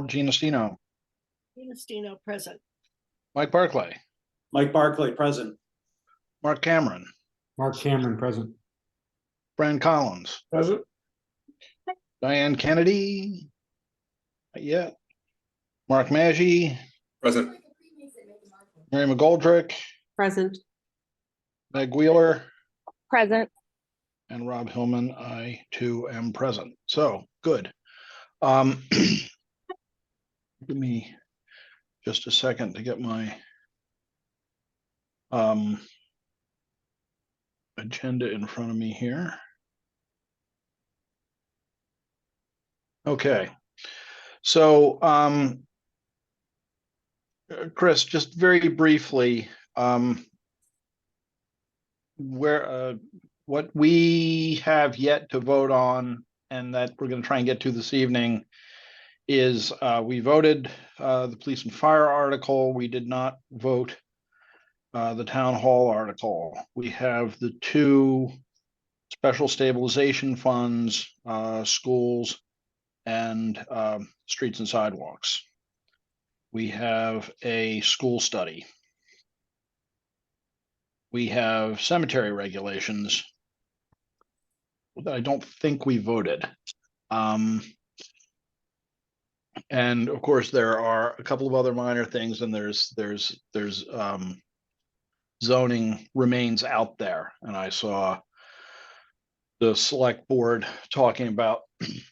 Gianestino. Gianestino, present. Mike Barclay. Mike Barclay, present. Mark Cameron. Mark Cameron, present. Brian Collins. Present. Diane Kennedy. Not yet. Mark Maggi. Present. Mary McGoldrick. Present. Meg Wheeler. Present. And Rob Hillman. I too am present. So good. Give me just a second to get my agenda in front of me here. Okay. So Chris, just very briefly, what we have yet to vote on and that we're going to try and get to this evening is we voted the police and fire article. We did not vote the town hall article. We have the two special stabilization funds, schools, and streets and sidewalks. We have a school study. We have cemetery regulations that I don't think we voted. And of course, there are a couple of other minor things, and there's zoning remains out there. And I saw the select board talking about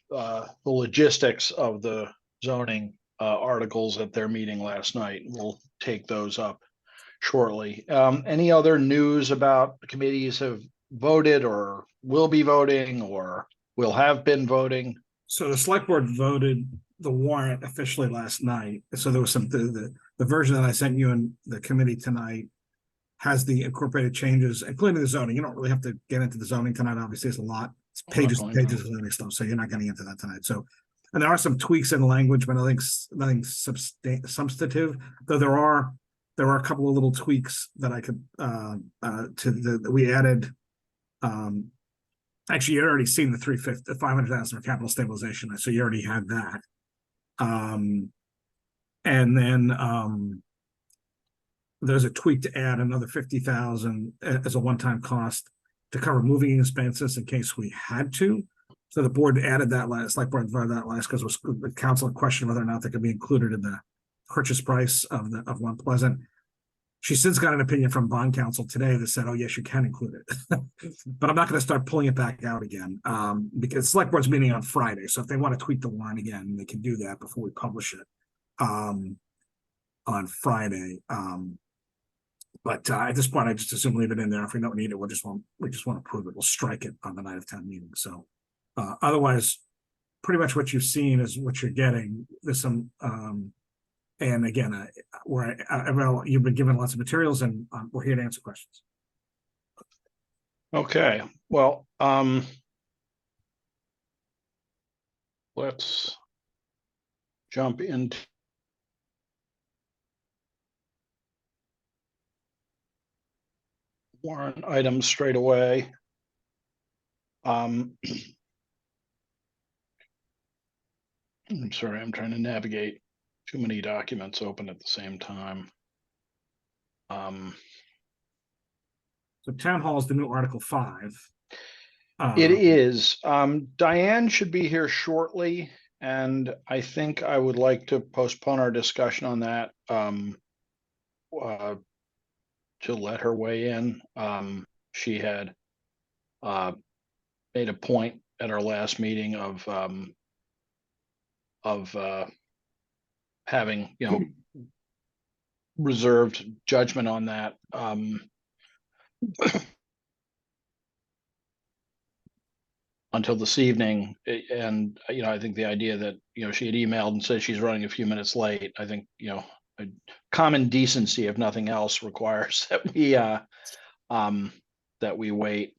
the logistics of the zoning articles at their meeting last night. We'll take those up shortly. Any other news about the committees have voted or will be voting or will have been voting? So the select board voted the warrant officially last night. So there was some, the version that I sent you in the committee tonight has the incorporated changes, including the zoning. You don't really have to get into the zoning tonight. Obviously, there's a lot. It's pages and pages of zoning stuff. So you're not getting into that tonight. So, and there are some tweaks in the language, but nothing substantive, though there are a couple of little tweaks that I could that we added. Actually, you already seen the 500,000 for capital stabilization, so you already had that. And then there's a tweak to add another 50,000 as a one-time cost to cover moving expenses in case we had to. So the board added that last, like board voted that last because the council had questioned whether or not they could be included in the purchase price of One Pleasant. She since got an opinion from bond counsel today that said, oh, yes, you can include it. But I'm not going to start pulling it back out again because select board's meeting on Friday. So if they want to tweak the line again, they can do that before we publish it on Friday. But at this point, I just assume leave it in there. If we don't need it, we just want to approve it. We'll strike it on the night of town meeting. So otherwise, pretty much what you've seen is what you're getting. There's some and again, well, you've been given lots of materials, and we're here to answer questions. Okay, well, let's jump into warrant items straight away. I'm sorry, I'm trying to navigate too many documents open at the same time. So town hall is the new Article 5. It is. Diane should be here shortly, and I think I would like to postpone our discussion on that to let her weigh in. She had made a point at our last meeting of having, reserved judgment on that. Until this evening, and I think the idea that she had emailed and said she's running a few minutes late. I think common decency, if nothing else, requires that we wait.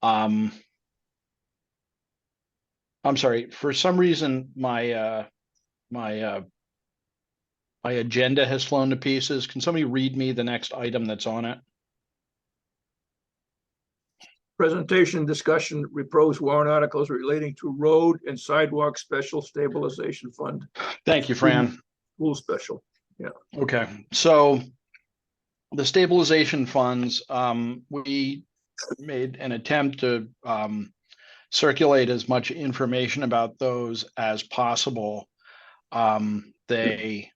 I'm sorry, for some reason my agenda has flown to pieces. Can somebody read me the next item that's on it? Presentation, discussion, proposed warrant articles relating to road and sidewalk special stabilization fund, Thank you, Fran. school special. Okay, so the stabilization funds, we made an attempt to circulate as much information about those as possible. The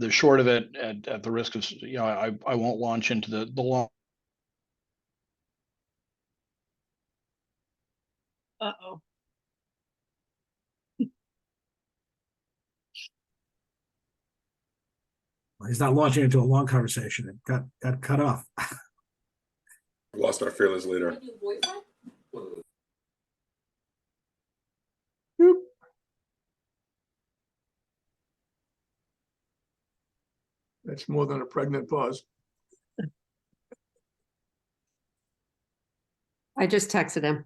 short of it, at the risk of, I won't launch into the long. Uh-oh. He's not launching into a long conversation. It got cut off. Lost our fearless leader. That's more than a pregnant pause. I just texted him.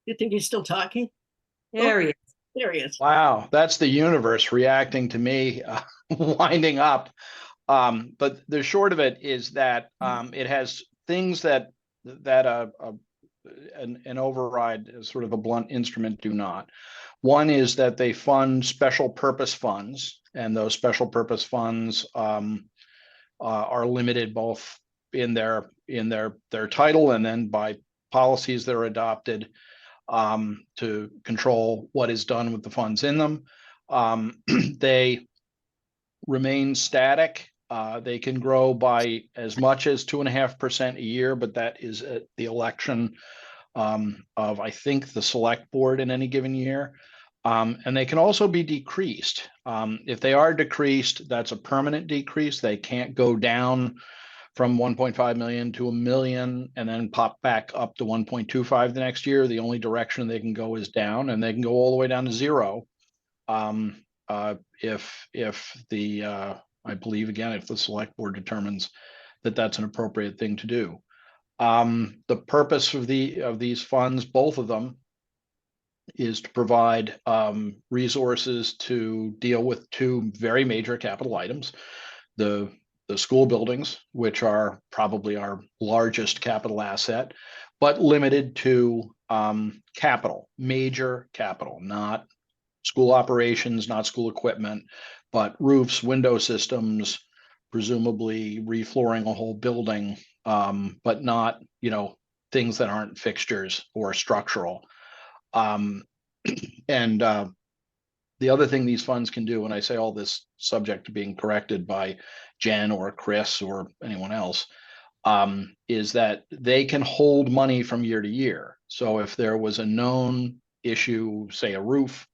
You think he's still talking? There he is. There he is. Wow, that's the universe reacting to me winding up. But the short of it is that it has things that an override is sort of a blunt instrument do not. One is that they fund special purpose funds, and those special purpose funds are limited both in their title and then by policies that are adopted to control what is done with the funds in them. They remain static. They can grow by as much as 2.5% a year, but that is at the election of, I think, the select board in any given year. And they can also be decreased. If they are decreased, that's a permanent decrease. They can't go down from 1.5 million to 1 million and then pop back up to 1.25 the next year. The only direction they can go is down, and they can go all the way down to zero. If the I believe, again, if the select board determines that that's an appropriate thing to do. The purpose of these funds, both of them, is to provide resources to deal with two very major capital items: the school buildings, which are probably our largest capital asset, but limited to capital, major capital, not school operations, not school equipment, but roofs, window systems, presumably reflooring a whole building, but not, things that aren't fixtures or structural. And the other thing these funds can do, and I say all this subject to being corrected by Jen or Chris or anyone else, is that they can hold money from year to year. So if there was a known issue, say a roof,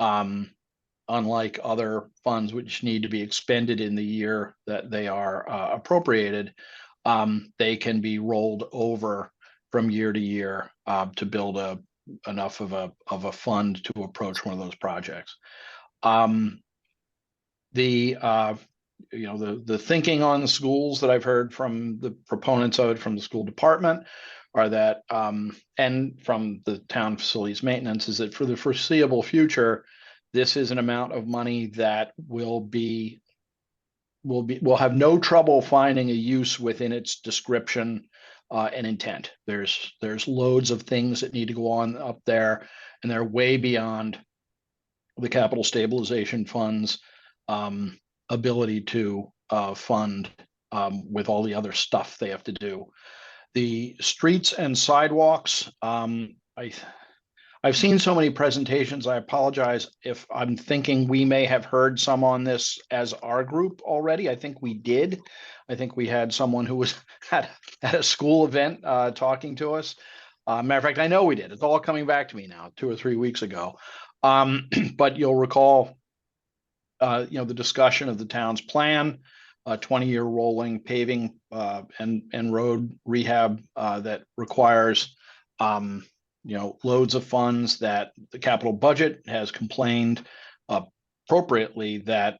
unlike other funds which need to be expended in the year that they are appropriated, they can be rolled over from year to year to build enough of a fund to approach one of those projects. The thinking on the schools that I've heard from the proponents of it from the school department are that, and from the town facilities maintenance, is that for the foreseeable future, this is an amount of money that will have no trouble finding a use within its description and intent. There's loads of things that need to go on up there, and they're way beyond the capital stabilization funds ability to fund with all the other stuff they have to do. The streets and sidewalks, I've seen so many presentations. I apologize if I'm thinking we may have heard some on this as our group already. I think we did. I think we had someone who was at a school event talking to us. Matter of fact, I know we did. It's all coming back to me now, 2 or 3 weeks ago. But you'll recall, the discussion of the town's plan, 20-year rolling paving and road rehab that requires loads of funds, that the capital budget has complained appropriately that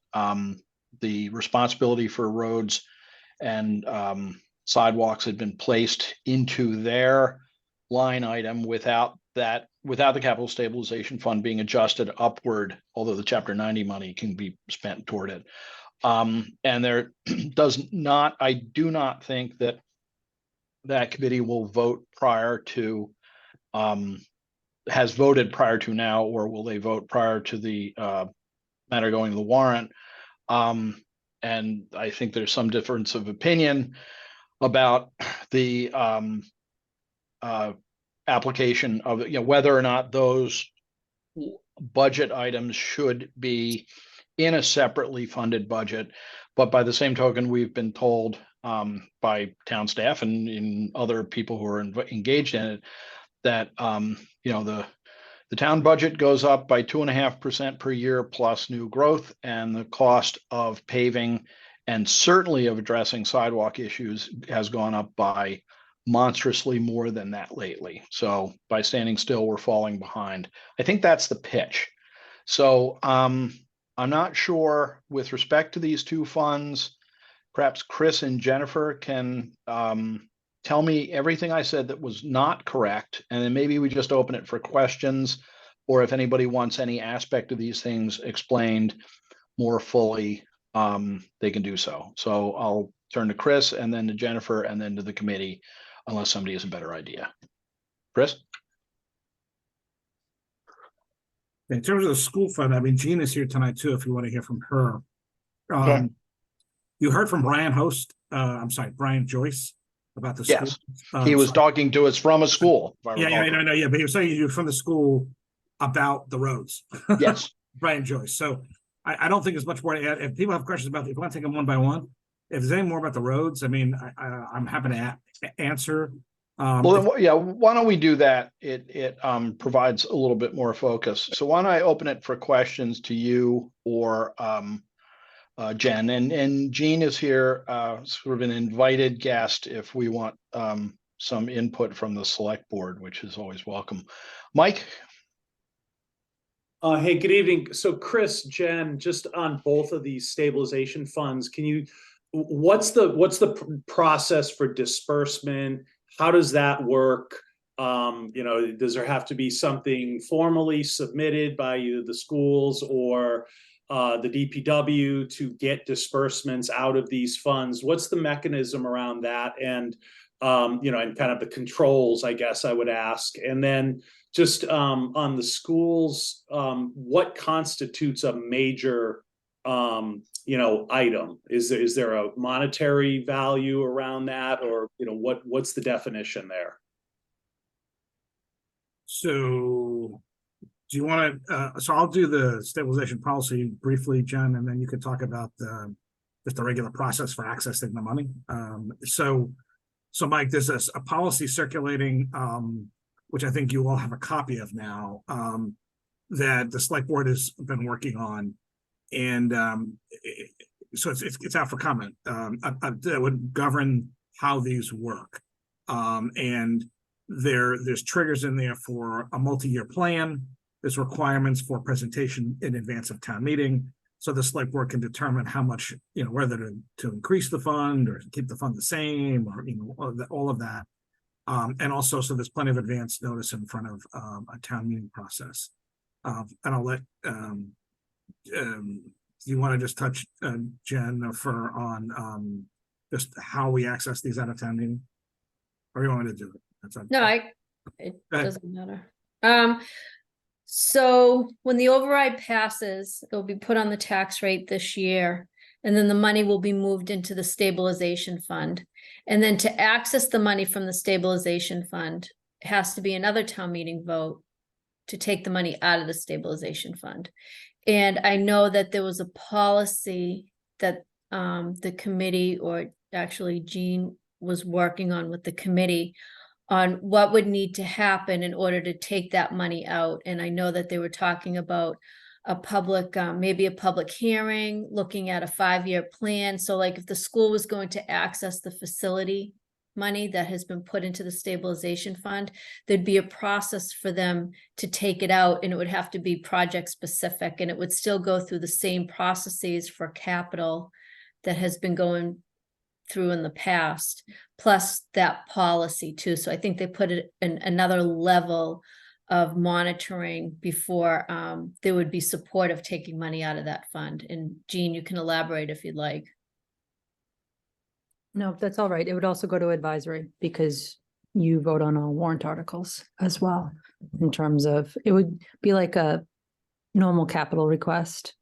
the responsibility for roads and sidewalks had been placed into their line item without the capital stabilization fund being adjusted upward, although the Chapter 90 money can be spent toward it. And there I do not think that that committee will vote prior to, has voted prior to now, or will they vote prior to the matter going to the warrant? And I think there's some difference of opinion about the application of, whether or not those budget items should be in a separately funded budget. But by the same token, we've been told by town staff and in other people who are engaged in it that the town budget goes up by 2.5% per year plus new growth, and the cost of paving and certainly of addressing sidewalk issues has gone up by monstrously more than that lately. So by standing still, we're falling behind. I think that's the pitch. So I'm not sure with respect to these two funds. Perhaps Chris and Jennifer can tell me everything I said that was not correct, and then maybe we just open it for questions, or if anybody wants any aspect of these things explained more fully, they can do so. So I'll turn to Chris and then to Jennifer and then to the committee, unless somebody has a better idea. Chris? In terms of the school fund, I mean, Jean is here tonight too, if you want to hear from her. Okay. You heard from Brian Brian Joyce about the school. Yes, he was talking to us from a school. Yeah, but he was saying you from the school about the roads. Yes. Brian Joyce. So I don't think there's much more to add. If people have questions about it, if you want to take them one by one, if there's any more about the roads, I mean, I'm happy to answer. Well, then, yeah, why don't we do that? It provides a little bit more focus. So why don't I open it for questions to you or Jen, and Jean is here, sort of an invited guest if we want some input from the select board, which is always welcome. Mike? Hey, good evening. So Chris, Jen, just on both of these stabilization funds, what's the process for disbursement? How does that work? Does there have to be something formally submitted by either the schools or the DPW to get disbursements out of these funds? What's the mechanism around that? And, and kind of the controls, I guess I would ask. And then just on the schools, what constitutes a major, item? Is there a monetary value around that, or, what's the definition there? So do you want to, so I'll do the stabilization policy briefly, Jen, and then you can talk about just the regular process for accessing the money. So Mike, there's a policy circulating, which I think you all have a copy of now, that the select board has been working on. And so it's out for comment. That would govern how these work. And there's triggers in there for a multi-year plan. There's requirements for presentation in advance of town meeting. So the select board can determine how much, whether to increase the fund or keep the fund the same, or, all of that. And also, so there's plenty of advance notice in front of a town meeting process. And I'll let, do you want to just touch, Jennifer, on just how we access these out of town meeting? Or you want me to do it? No, it doesn't matter. So when the override passes, it'll be put on the tax rate this year, and then the money will be moved into the stabilization fund. And then to access the money from the stabilization fund, it has to be another town meeting vote to take the money out of the stabilization fund. And I know that there was a policy that the committee, or actually Jean was working on with the committee, on what would need to happen in order to take that money out. And I know that they were talking about a public, maybe a public hearing, looking at a 5-year plan. So like if the school was going to access the facility money that has been put into the stabilization fund, there'd be a process for them to take it out, and it would have to be project specific, and it would still go through the same processes for capital that has been going through in the past, plus that policy too. So I think they put it in another level of monitoring before there would be support of taking money out of that fund. And Jean, you can elaborate if you'd like. No, that's all right. It would also go to advisory because you vote on all warrant articles as well. In terms of, it would be like a normal capital request.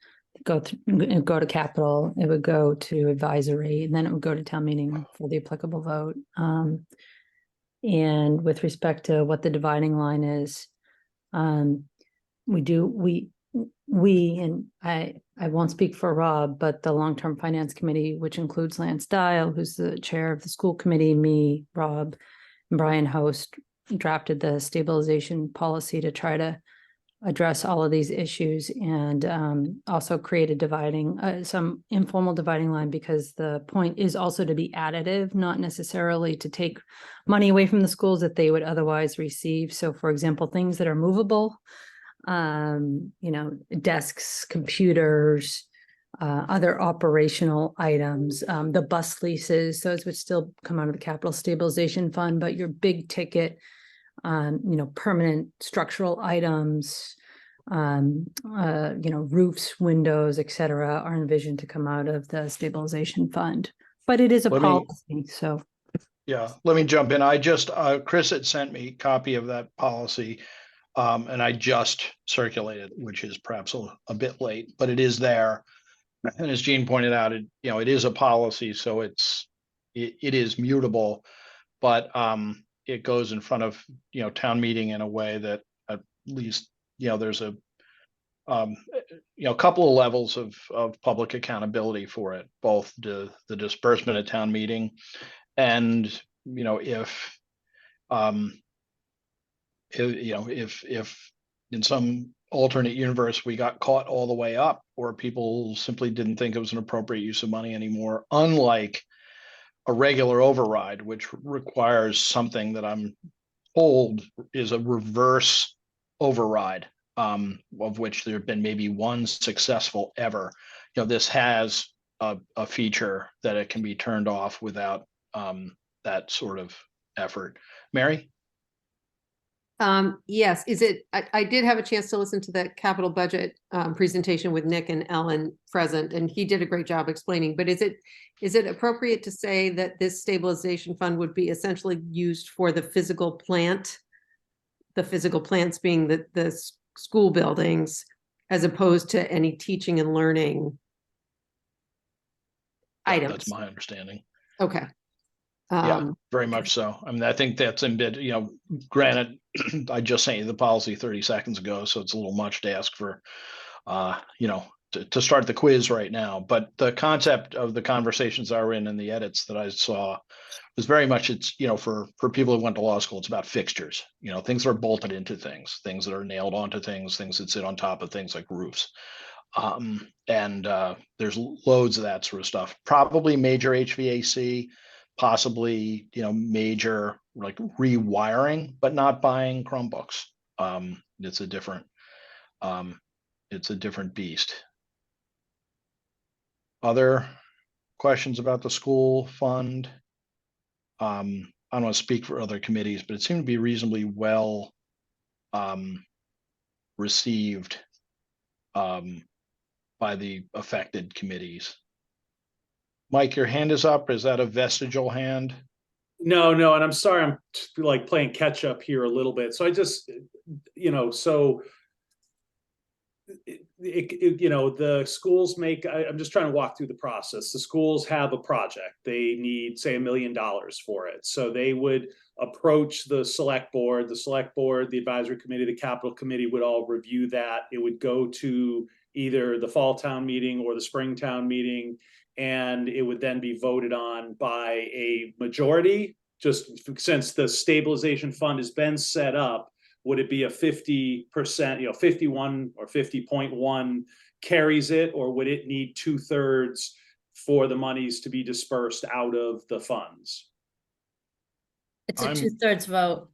Go to capital, it would go to advisory, and then it would go to town meeting for the applicable vote. And with respect to what the dividing line is, we and I won't speak for Rob, but the long-term finance committee, which includes Lance Dial, who's the chair of the school committee, me, Rob, and Brian Host, drafted the stabilization policy to try to address all of these issues and also create a dividing, some informal dividing line, because the point is also to be additive, not necessarily to take money away from the schools that they would otherwise receive. So for example, things that are movable, desks, computers, other operational items, the bus leases, those would still come out of the capital stabilization fund, but your big ticket, permanent structural items, roofs, windows, et cetera, are envisioned to come out of the stabilization fund. But it is a policy, so. Yeah, let me jump in. I just, Chris had sent me a copy of that policy. And I just circulated, which is perhaps a bit late, but it is there. And as Jean pointed out, it is a policy, so it is mutable, but it goes in front of town meeting in a way that at least there's a couple of levels of public accountability for it, both the disbursement at town meeting, and if in some alternate universe we got caught all the way up, or people simply didn't think it was an appropriate use of money anymore, unlike a regular override, which requires something that I'm told is a reverse override, of which there have been maybe one successful ever. This has a feature that it can be turned off without that sort of effort. Mary? Yes, I did have a chance to listen to the capital budget presentation with Nick and Ellen present, and he did a great job explaining, but is it appropriate to say that this stabilization fund would be essentially used for the physical plant? The physical plants being the school buildings, as opposed to any teaching and learning items? That's my understanding. Okay. Yeah, very much so. I mean, I think that's embedded, granted, I just sent you the policy 30 seconds ago, so it's a little much to ask for, to start the quiz right now. But the concept of the conversations I were in and the edits that I saw was very much, it's, for people who went to law school, it's about fixtures, things that are bolted into things that are nailed onto things that sit on top of things like roofs. And there's loads of that sort of stuff, probably major HVAC, possibly major like rewiring, but not buying Chromebooks. It's a different beast. Other questions about the school fund? I don't want to speak for other committees, but it seemed to be reasonably well received by the affected committees. Mike, your hand is up. Is that a vestigial hand? No, and I'm sorry, I'm like playing catch up here a little bit. So I just, the schools I'm just trying to walk through the process. The schools have a project. They need, say, $1 million for it. So they would approach the select board, the advisory committee, the capital committee would all review that. It would go to either the fall town meeting or the spring town meeting, and it would then be voted on by a majority. Just since the stabilization fund has been set up, would it be a 50%, 51 or 50.1 carries it, or would it need 2/3 for the monies to be dispersed out of the funds? It's a 2/3 vote.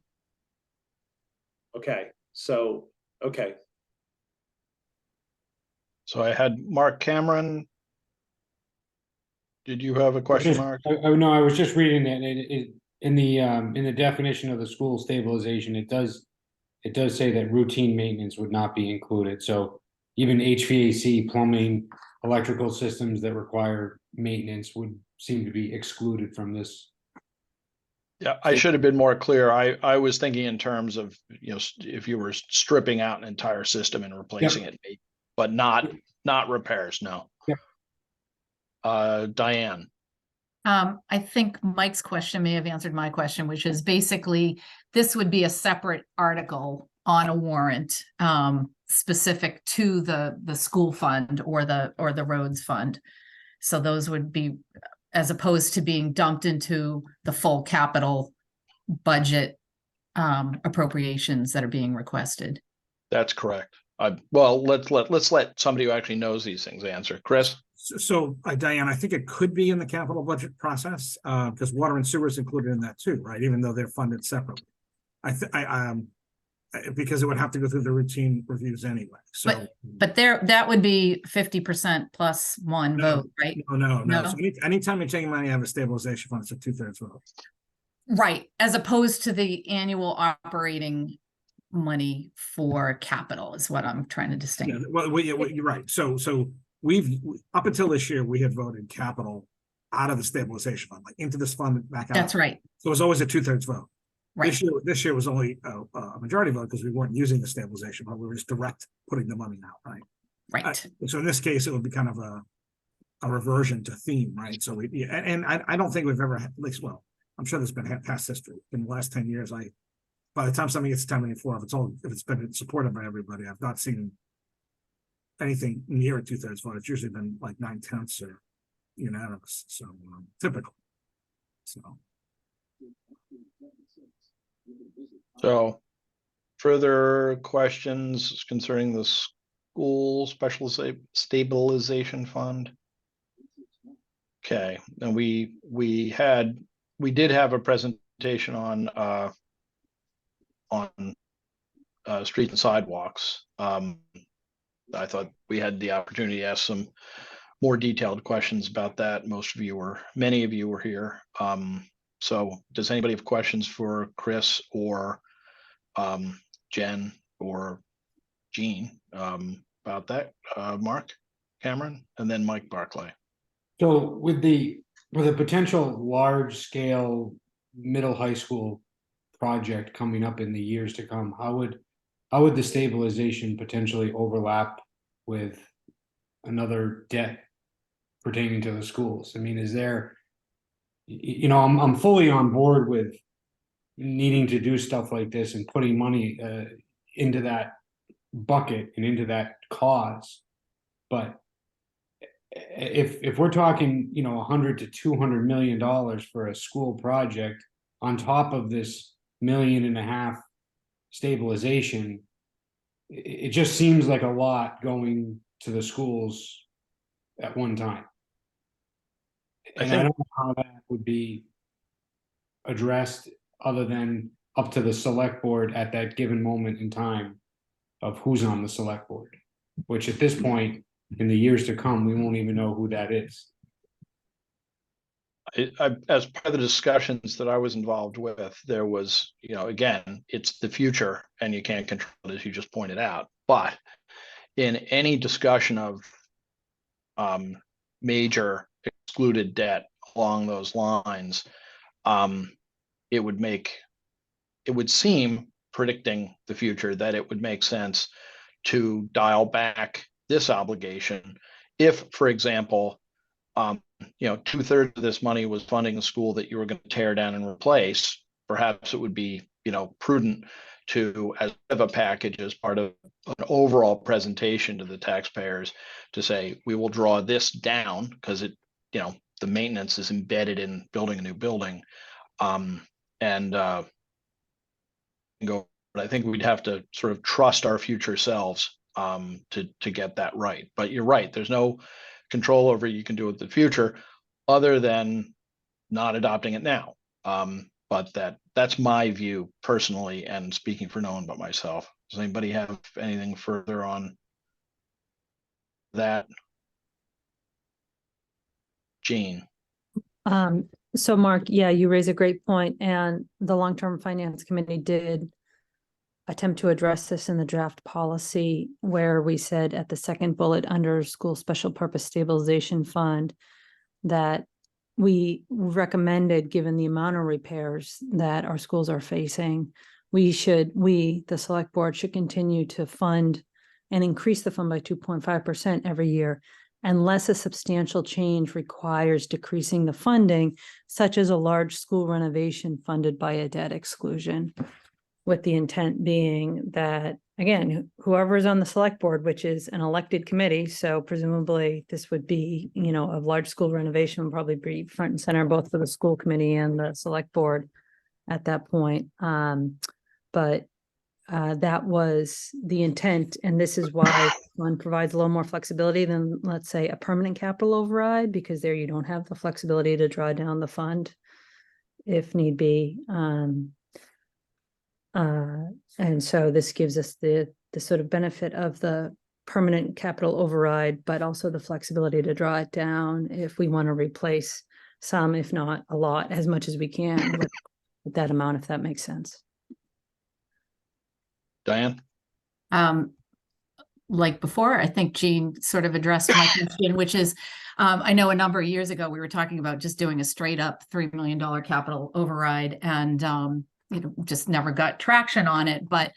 Okay, so, okay. So I had Mark Cameron. Did you have a question, Mark? No, I was just reading that in the definition of the school stabilization, it does it does say that routine maintenance would not be included. So even HVAC, plumbing, electrical systems that require maintenance would seem to be excluded from this. Yeah, I should have been more clear. I was thinking in terms of, if you were stripping out an entire system and replacing it, but not repairs, no. Yep. Diane, I think Mike's question may have answered my question, which is basically this would be a separate article on a warrant specific to the school fund or the roads fund. So those would be, as opposed to being dumped into the full capital budget appropriations that are being requested. that's correct. Well, let's let somebody who actually knows these things answer. Chris? So, Diane, I think it could be in the capital budget process, because water and sewer is included in that too, right? Even though they're funded separately. Because it would have to go through the routine reviews anyway, so. But that would be 50% plus one vote, right? No. No? So anytime you're taking money out of a stabilization fund, it's a 2/3 vote. Right, as opposed to the annual operating money for capital is what I'm trying to Yeah, distinguish. well, you're right. So we've, up until this year, we had voted capital out of the stabilization fund, like into this fund, back out. That's right, So it was always a 2/3 vote. right, This year was only a majority vote because we weren't using the stabilization fund. We were just direct putting the money out, right? right. So in this case, it would be kind of a reversion to theme, right? So and I don't think we've ever had, at least, well, I'm sure there's been past history in the last 10 years. By the time something gets to town meeting floor, if it's been supported by everybody, I've not seen anything near a 2/3 vote. It's usually been like 9/10 or unanimous. So typical. So further questions concerning the school special stabilization fund? Okay, and we did have a presentation on street and sidewalks. I thought we had the opportunity to ask some more detailed questions about that. Many of you were here. So does anybody have questions for Chris or Jen or Jean about that? Mark, Cameron, and then Mike Barclay. So with the potential large scale middle high school project coming up in the years to come, how would the stabilization potentially overlap with another debt pertaining to the schools? I mean, is there, I'm fully on board with needing to do stuff like this and putting money into that bucket and into that cause, but if we're talking, $100 to $200 million for a school project on top of this $1.5 million stabilization, it just seems like a lot going to the schools at one time. And I don't know how that would be addressed other than up to the select board at that given moment in time of who's on the select board, which at this point in the years to come, we won't even know who that is. As part of the discussions that I was involved with, there was, again, it's the future and you can't control it, as you just pointed out. But in any discussion of major excluded debt along those lines, it would seem, predicting the future, that it would make sense to dial back this obligation if, for example, 2/3 of this money was funding a school that you were going to tear down and replace. Perhaps it would be, prudent to, as part of a package, as part of an overall presentation to the taxpayers, to say, we will draw this down because the maintenance is embedded in building a new building, and go. But I think we'd have to sort of trust our future selves to get that right. But you're right, there's no control over what you can do with the future other than not adopting it now. But that's my view personally, and speaking for no one but myself. Does anybody have anything further on that? Jean? So Mark, yeah, you raise a great point, and the Long-Term Finance Committee did attempt to address this in the draft policy where we said at the second bullet under school special purpose stabilization fund that we recommended, given the amount of repairs that our schools are facing, the select board should continue to fund and increase the fund by 2.5% every year, unless a substantial change requires decreasing the funding, such as a large school renovation funded by a debt exclusion. With the intent being that, again, whoever is on the select board, which is an elected committee, so presumably this would be, a large school renovation would probably be front and center, both for the school committee and the select board at that point. But that was the intent, and this is why one provides a little more flexibility than, let's say, a permanent capital override, because there you don't have the flexibility to draw down the fund if need be. And so this gives us the sort of benefit of the permanent capital override, but also the flexibility to draw it down if we want to replace some, if not a lot, as much as we can with that amount, if that makes sense. Diane? Like before, I think Jean sort of addressed my question, which is, I know a number of years ago, we were talking about just doing a straight up $3 million capital override, and just never got traction on it. But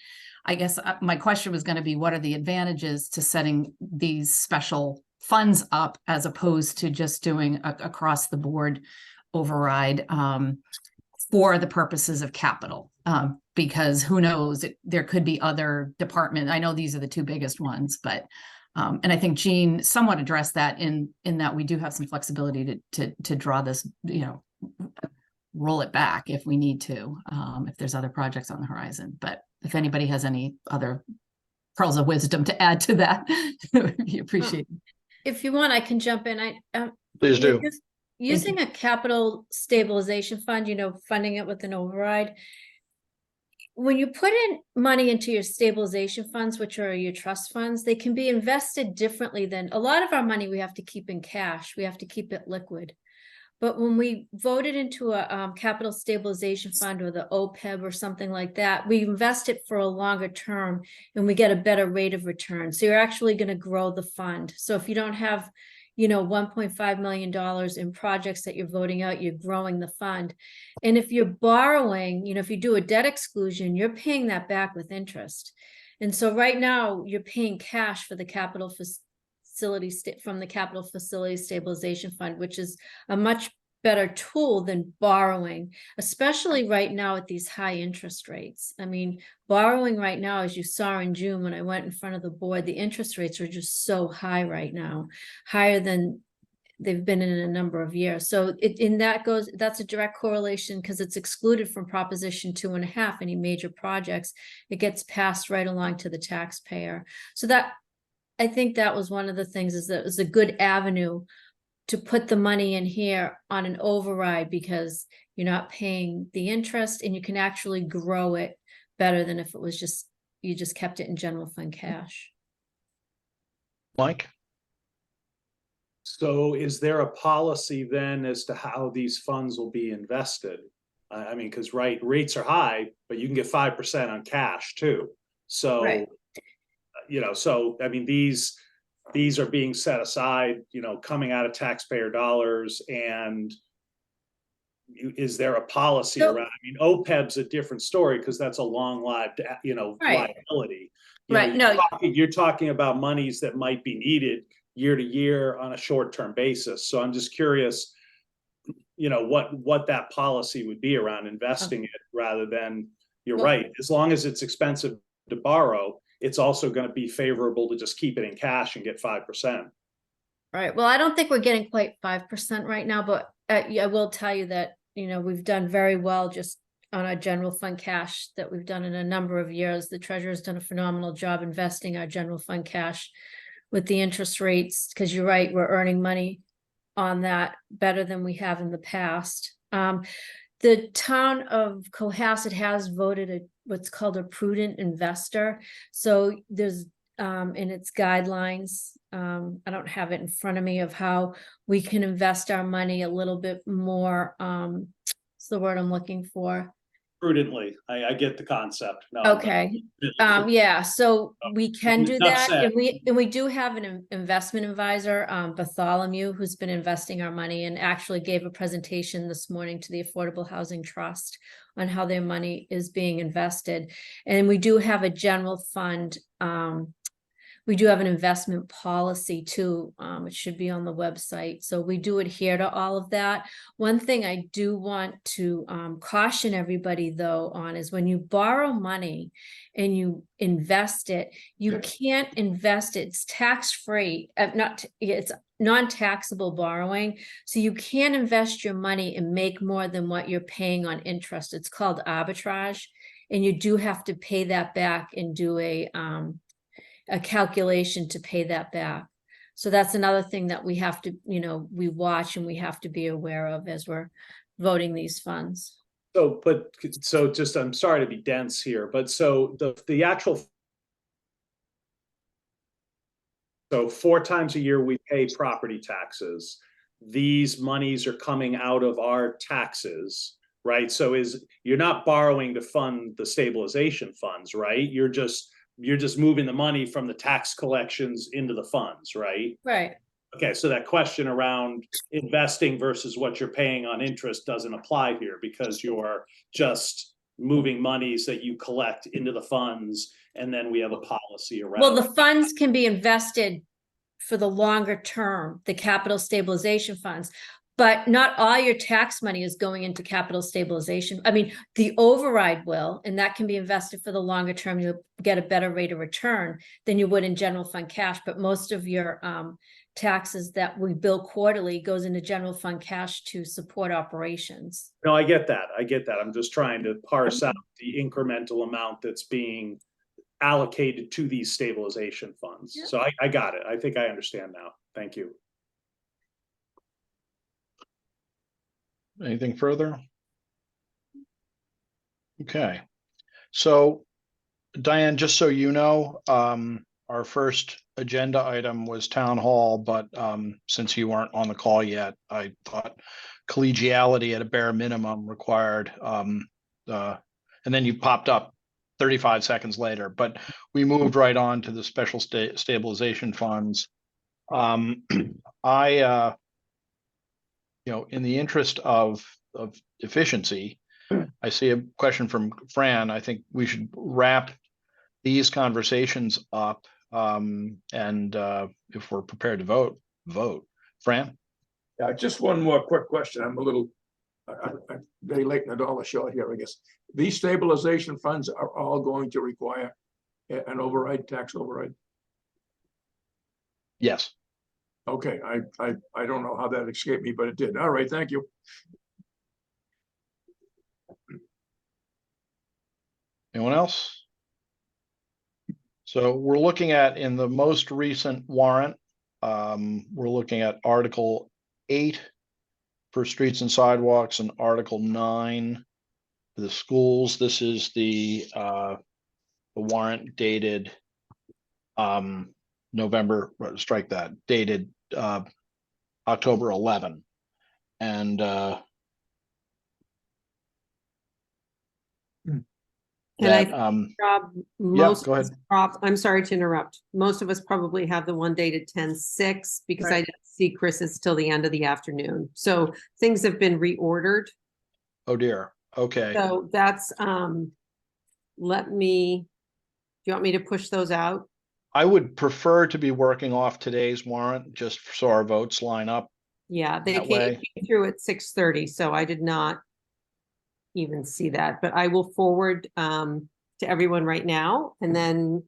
I guess my question was going to be, what are the advantages to setting these special funds up as opposed to just doing across the board override for the purposes of capital? Because who knows, there could be other departments. I know these are the two biggest ones, but and I think Jean somewhat addressed that in that we do have some flexibility to draw this, roll it back if we need to, if there's other projects on the horizon. But if anybody has any other pearls of wisdom to add to that, we appreciate it. If you want, I can jump in. Please do. Using a capital stabilization fund, funding it with an override. When you put in money into your stabilization funds, which are your trust funds, they can be invested differently than a lot of our money we have to keep in cash. We have to keep it liquid. But when we voted into a capital stabilization fund or the OPEB or something like that, we invest it for a longer term and we get a better rate of return. So you're actually going to grow the fund. So if you don't have, $1.5 million in projects that you're voting out, you're growing the fund. And if you're borrowing, if you do a debt exclusion, you're paying that back with interest. And so right now you're paying cash for the capital facility from the capital facility stabilization fund, which is a much better tool than borrowing, especially right now at these high interest rates. I mean, borrowing right now, as you saw in June when I went in front of the board, the interest rates are just so high right now, higher than they've been in a number of years. So that's a direct correlation because it's excluded from Proposition 2.5, any major projects. It gets passed right along to the taxpayer. So I think that was one of the things, is that it was a good avenue to put the money in here on an override, because you're not paying the interest and you can actually grow it better than if it was you just kept it in general fund cash. Mike? So is there a policy then as to how these funds will be invested? I mean, because rates are high, but you can get 5% on cash too. So, Right. So I mean, these are being set aside, coming out of taxpayer dollars. And is there a policy around? I mean, OPEB's a different story because that's a long-lived, Right. liability. Right. You're talking about monies that might be needed year to year on a short-term basis. So I'm just curious, what that policy would be around investing it, rather than, right, as long as it's expensive to borrow, it's also going to be favorable to just keep it in cash and get 5%. Right. Well, I don't think we're getting quite 5% right now, but I will tell you that, we've done very well just on our general fund cash that we've done in a number of years. The treasurer's done a phenomenal job investing our general fund cash with the interest rates, because you're right, we're earning money on that better than we have in the past. The town of Cohasset has voted what's called a prudent investor. So there's in its guidelines, I don't have it in front of me, of how we can invest our money a little bit more. What's the word I'm looking for? prudently. I get the concept. No, Okay, yeah, so we can do Enough that, said. and we do have an investment advisor, Bartholomew, who's been investing our money and actually gave a presentation this morning to the Affordable Housing Trust on how their money is being invested. And we do have a general fund, we do have an investment policy too. It should be on the website. So we do adhere to all of that. One thing I do want to caution everybody though on is when you borrow money and you invest it, you can't invest it. It's tax-free, it's non-taxable borrowing. So you can't invest your money and make more than what you're paying on interest. It's called arbitrage. And you do have to pay that back and do a calculation to pay that back. So that's another thing that we have to, we watch and we have to be aware of as we're voting these funds. So, just, I'm sorry to be dense here, but so the actual. So 4 times a year, we pay property taxes. These monies are coming out of our taxes, right? So you're not borrowing to fund the stabilization funds, right? You're just moving the money from the tax collections into the funds, right? Right. Okay, so that question around investing versus what you're paying on interest doesn't apply here because you're just moving monies that you collect into the funds, and then we have a policy around. Well, the funds can be invested for the longer term, the capital stabilization funds. But not all your tax money is going into capital stabilization. I mean, the override will, and that can be invested for the longer term. You'll get a better rate of return than you would in general fund cash. But most of your taxes that we bill quarterly goes into general fund cash to support operations. No, I get that. I'm just trying to parse out the incremental amount that's being allocated to these stabilization funds. Yeah. So I got it. I think I understand now. Thank you. Anything further? Okay. So Diane, just so you know, our first agenda item was town hall, but since you weren't on the call yet, I thought collegiality at a bare minimum required, and then you popped up 35 seconds later, but we moved right on to the special stabilization funds. In the interest of efficiency, I see a question from Fran. I think we should wrap these conversations up, and if we're prepared to vote. Fran? Yeah, just one more quick question. I'm very late in the dollar short here, I guess. These stabilization funds are all going to require an override, tax override? Yes. Okay, I don't know how that escaped me, but it did. All right, thank you. Anyone else? So we're looking at, in the most recent warrant, we're looking at Article 8 for streets and sidewalks and Article 9 for the schools. This is the warrant dated dated October 11. And Rob, go ahead. I'm sorry to interrupt. Most of us probably have the one dated 10/6 because I didn't see Chris's till the end of the afternoon. So things have been reordered. Oh dear. Okay. So that's, do you want me to push those out? I would prefer to be working off today's warrant just so our votes line up. Yeah, they That way. came through at 6:30, so I did not even see that, but I will forward to everyone right now, and then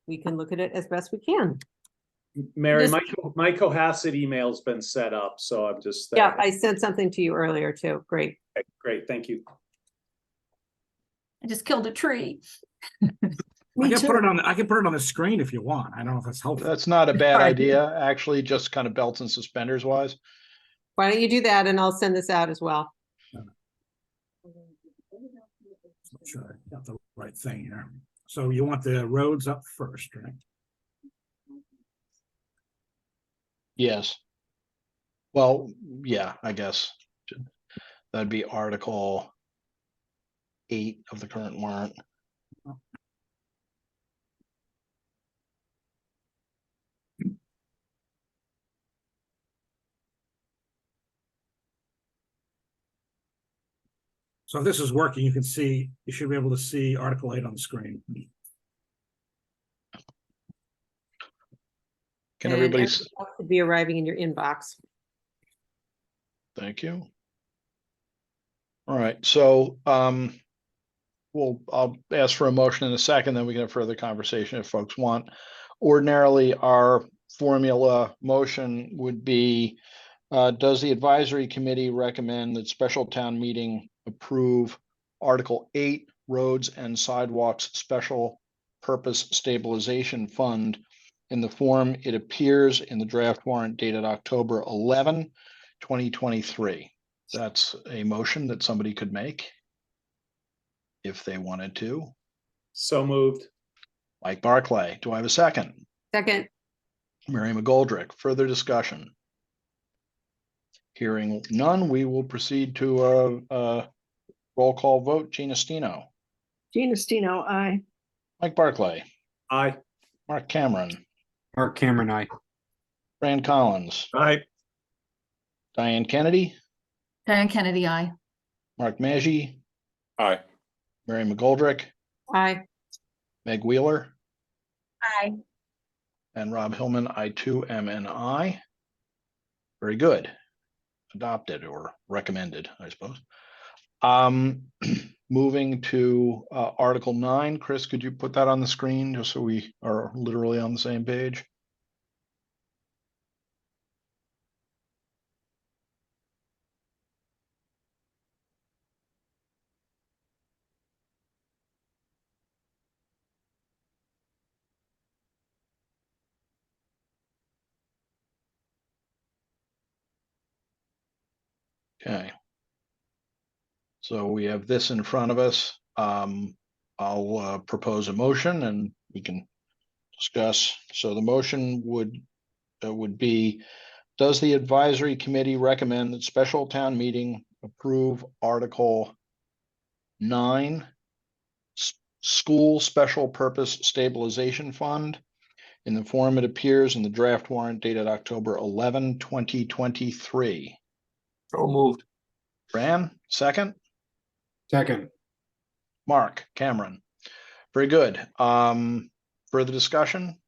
we can look at it as best we can. Mary, my Cohasset email's been set up, so I'm just. Yeah, I sent something to you earlier too. Great. Okay, great, thank you. I just killed a tree. I can put it on the screen if you want. I don't know if that's helpful. That's not a bad Sorry. idea, actually, just kind of belts and suspenders wise. Why don't you do that, and I'll send this out as well. Sure, I got the right thing here. So you want the roads up first, right? Yes. Well, yeah, I guess that'd be Article 8 of the current warrant. So if this is working, you can see, you should be able to see Article 8 on the screen. Can And everybody, everything else should be arriving in your inbox. thank you. All right, so I'll ask for a motion in a second, then we can have further conversation if folks want. Ordinarily, our formula motion would be, does the advisory committee recommend that special town meeting approve Article 8, Roads and Sidewalks Special Purpose Stabilization Fund in the form it appears in the draft warrant dated October 11, 2023. That's a motion that somebody could make if they wanted to. So moved. Mike Barclay, do I have a second? Second, Mary McGoldrick, further discussion? Hearing none, we will proceed to a roll call vote. Gina Stino, Gina Stino, aye. Mike Barclay, Aye. Mark Cameron, Mark Cameron, I. Fran Collins, Aye. Diane Kennedy, Diane Kennedy, I. Mark Maggi, Aye. Mary McGoldrick, aye. Meg Wheeler, Aye. and Rob Hillman. I too am an aye. Very good. Adopted or recommended, I suppose. Moving to Article 9. Chris, could you put that on the screen just so we are literally on the same page? Okay. So we have this in front of us. I'll propose a motion and we can discuss. So the motion would be, does the advisory committee recommend that special town meeting approve Article 9, School Special Purpose Stabilization Fund in the form it appears in the draft warrant dated October 11, 2023? So moved. Fran, second? Second. Mark Cameron. Very good. Further discussion?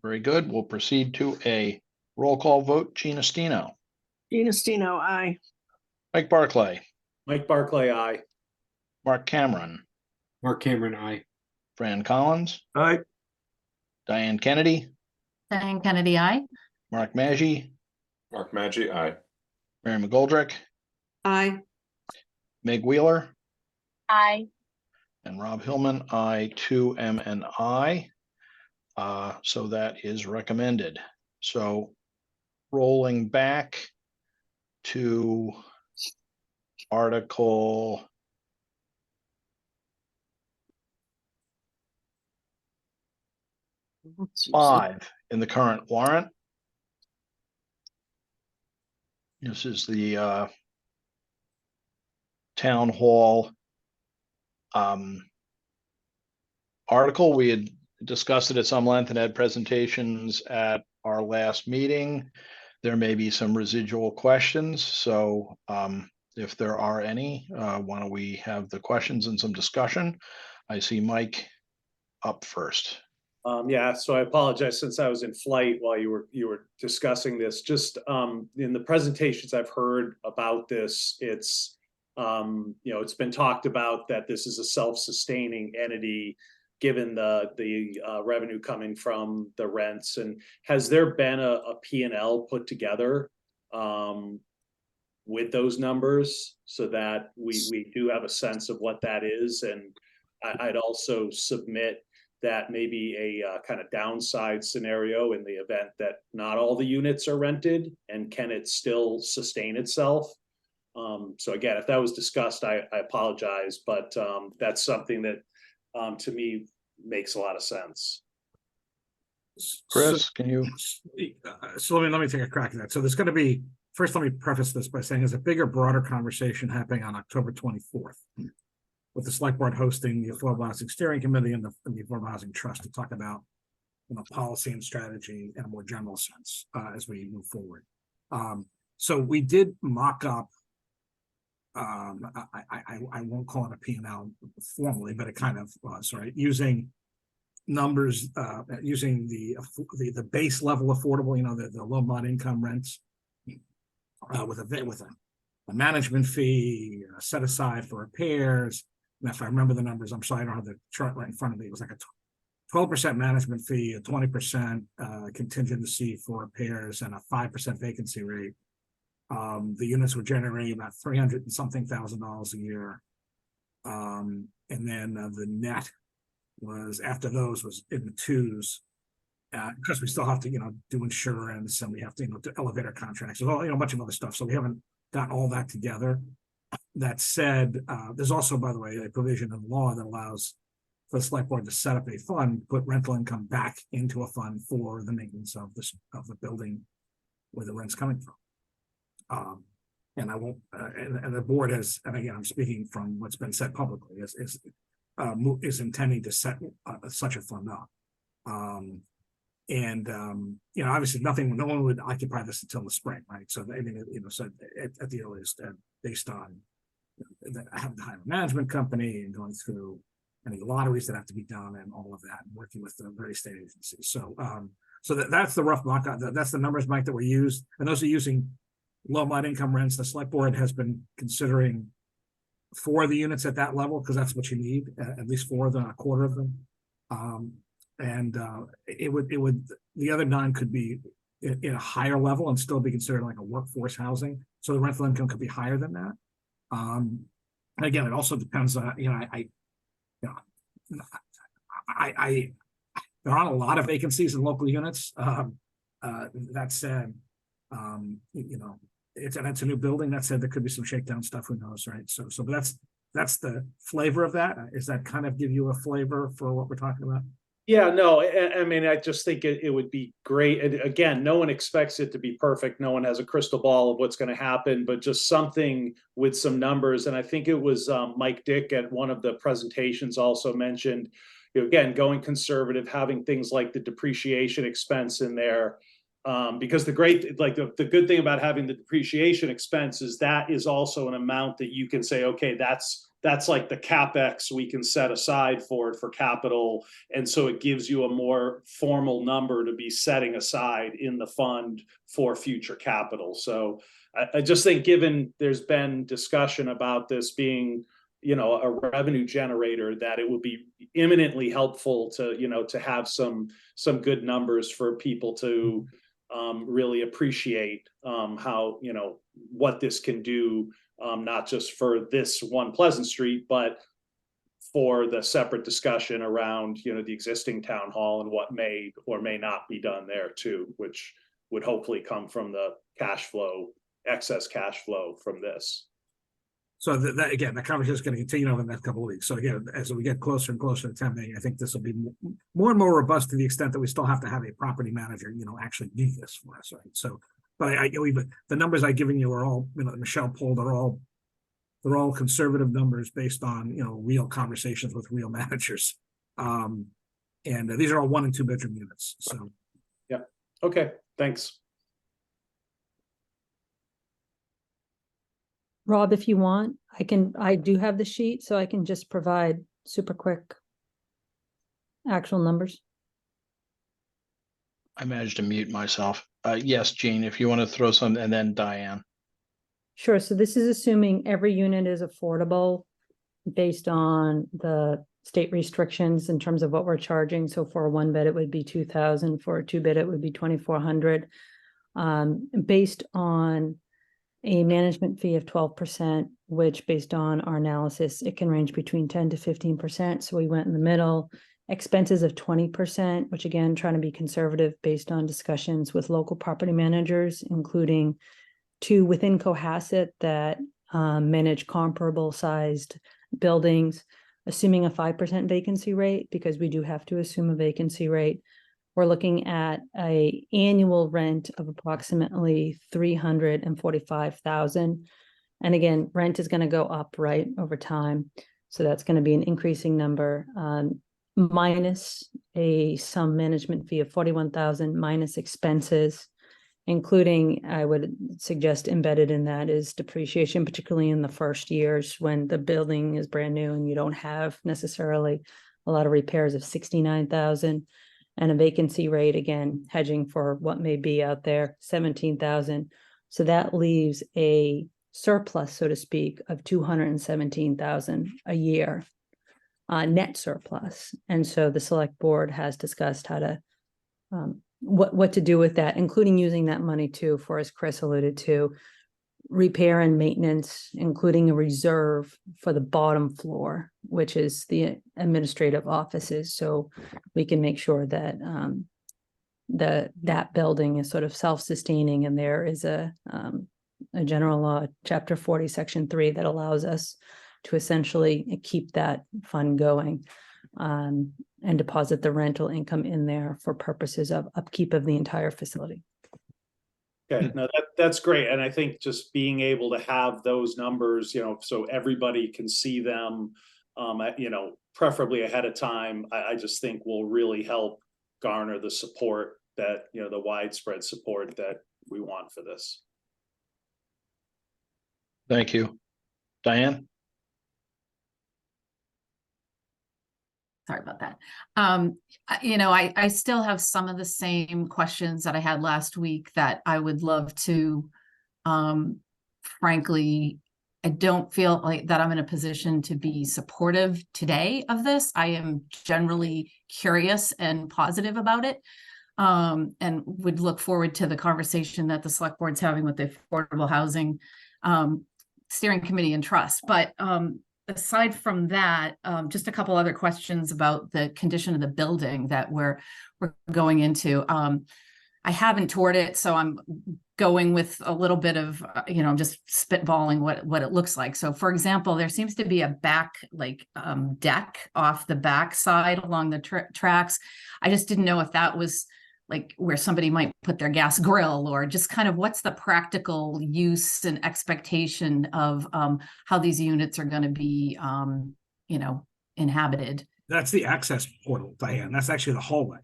Very good. We'll proceed to a roll call vote. Gina Stino, Gina Stino, aye. Mike Barclay, Mike Barclay, aye. Mark Cameron, Mark Cameron, I. Fran Collins, Aye. Diane Kennedy, Diane Kennedy, I. Mark Maggi, Mark Maggi, aye. Mary McGoldrick, Aye. Meg Wheeler, Aye. and Rob Hillman. I too am an aye. So that is recommended. So rolling back to Article 5 in the current warrant. This is the town hall article. We had discussed it at some length and had presentations at our last meeting. There may be some residual questions, so if there are any, why don't we have the questions and some discussion? I see Mike up first. Yeah, so I apologize since I was in flight while you were discussing this. Just in the presentations I've heard about this, it's it's been talked about that this is a self-sustaining entity given the revenue coming from the rents. And has there been a P&L put together with those numbers so that we do have a sense of what that is? And I'd also submit that maybe a kind of downside scenario in the event that not all the units are rented, and can it still sustain itself? So again, if that was discussed, I apologize, but that's something that to me makes a lot of sense. Chris, can you? So let me take a crack at that. So there's going to be first, let me preface this by saying there's a bigger, broader conversation happening on October 24th with the select board hosting the Affordable Housing Steering Committee and the Affordable Housing Trust to talk about, policy and strategy in a more general sense as we move forward. So we did mock up. I won't call it a P&L formally, but it kind of was, right, using numbers, using the base level affordable, the low mod income rents, with a management fee set aside for repairs. And if I remember the numbers, I'm sorry, I don't have the chart right in front of me. It was like a 12% management fee, a 20% contingency for repairs, and a 5% vacancy rate. The units were generating about $300 and something thousand a year. And then the net was, after those, was in the twos. Because we still have to, do insurance, and we have to, do elevator contracts, and all, a bunch of other stuff. So we haven't got all that together. That said, there's also, by the way, a provision in law that allows for the select board to set up a fund, put rental income back into a fund for the maintenance of the building where the rent's coming from. And I won't, and the board has, and again, I'm speaking from what's been said publicly, is intending to set such a fund up. Obviously no one would occupy this until the spring, right? So so at the earliest, based on having to hire a management company and going through any lotteries that have to be done and all of that, and working with the various state agencies. So that's the rough mock. That's the numbers, Mike, that were used, and those are using low mod income rents. The select board has been considering 4 of the units at that level, because that's what you need, at least 4 of them, a quarter of them. It would the other 9 could be in a higher level and still be considered like a workforce housing. So the rental income could be higher than that. Again, it also depends on, there aren't a lot of vacancies in local units. That said, it's a new building. That said, there could be some shakedown stuff. Who knows, right? So that's the flavor of that. Does that kind of give you a flavor for what we're talking about? Yeah, no, I mean, I just think it would be great. And again, no one expects it to be perfect. No one has a crystal ball of what's going to happen, but just something with some numbers. And I think it was Mike Dick at one of the presentations also mentioned, again, going conservative, having things like the depreciation expense in there. Because the good thing about having the depreciation expense is that is also an amount that you can say, okay, that's like the CapEx we can set aside for capital. And so it gives you a more formal number to be setting aside in the fund for future capital. So I just think, given there's been discussion about this being, a revenue generator, that it would be imminently helpful to have some good numbers for people to really appreciate how, what this can do. Not just for this one Pleasant Street, but for the separate discussion around, the existing town hall and what may or may not be done there too, which would hopefully come from the excess cash flow from this. So that again, the conversation is going to continue over the next couple of weeks. So again, as we get closer and closer to 10 May, I think this will be more and more robust, to the extent that we still have to have a property manager, actually do this for us, right? So, but the numbers I've given you are all, Michelle pulled, they're all conservative numbers based on, real conversations with real managers. And these are all 1 and 2 bedroom units. So, yeah. Okay. Thanks. Rob, if you want, I do have the sheet, so I can just provide super quick actual numbers. I managed to mute myself. Yes, Jean, if you want to throw some, and then Diane. Sure. So this is assuming every unit is affordable based on the state restrictions in terms of what we're charging. So for a 1-bed, it would be $2,000. For a 2-bed, it would be $2,400. Based on a management fee of 12%, which based on our analysis, it can range between 10 to 15%. So we went in the middle. Expenses of 20%, which again, trying to be conservative based on discussions with local property managers, including 2 within Cohasset that manage comparable sized buildings, assuming a 5% vacancy rate, because we do have to assume a vacancy rate. we're looking at a annual rent of approximately 345,000. And again, rent is going to go up, right, over time. So that's going to be an increasing number, minus some management fee of 41,000, minus expenses, including, I would suggest embedded in that is depreciation, particularly in the first years when the building is brand new and you don't have necessarily a lot of repairs, of 69,000, and a vacancy rate, again, hedging for what may be out there, 17,000. So that leaves a surplus, so to speak, of 217,000 a year, net surplus. And so the select board has discussed how to, what to do with that, including using that money too, for, as Chris alluded to, repair and maintenance, including a reserve for the bottom floor, which is the administrative offices. So we can make sure that that building is sort of self-sustaining, and there is a general law, chapter 40, section 3, that allows us to essentially keep that fund going, and deposit the rental income in there for purposes of upkeep of the entire facility. Okay, no, that's great. And I think just being able to have those numbers, so everybody can see them, preferably ahead of time, I just think will really help garner the support that, the widespread support that we want for this. Thank you. Diane? Sorry about that. I still have some of the same questions that I had last week that I would love to, frankly, I don't feel like that I'm in a position to be supportive today of this. I am generally curious and positive about it, and would look forward to the conversation that the select board's having with the Affordable Housing Steering Committee and Trust. But aside from that, just a couple other questions about the condition of the building that we're going into. I haven't toured it, so I'm going with a little bit of, I'm just spitballing what it looks like. So, for example, there seems to be a back deck off the back side along the tracks. I just didn't know if that was like where somebody might put their gas grill, or just kind of what's the practical use and expectation of how these units are going to be, inhabited. That's the access portal, Diane. That's actually the hallway.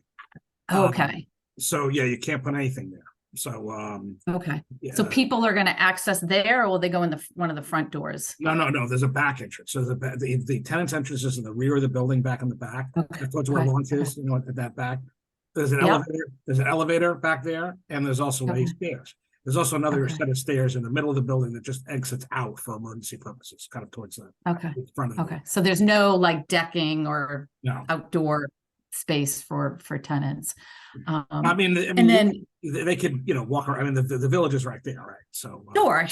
Okay. So yeah, you can't put anything there. So Okay. yeah. So people are going to access there, or will they go in one of the front doors? No. There's a back entrance. So the tenant's entrance is in the rear of the building, back in the back. Okay. That's where launch is, at that back. There's an elevator. There's an elevator back there, and there's also a stairs. There's also another set of stairs in the middle of the building that just exits out for emergency purposes, kind of towards the front of the building. So there's no like decking or No. outdoor space for tenants. I mean, and then they could, walk around. I mean, the village is right there, right? So sure.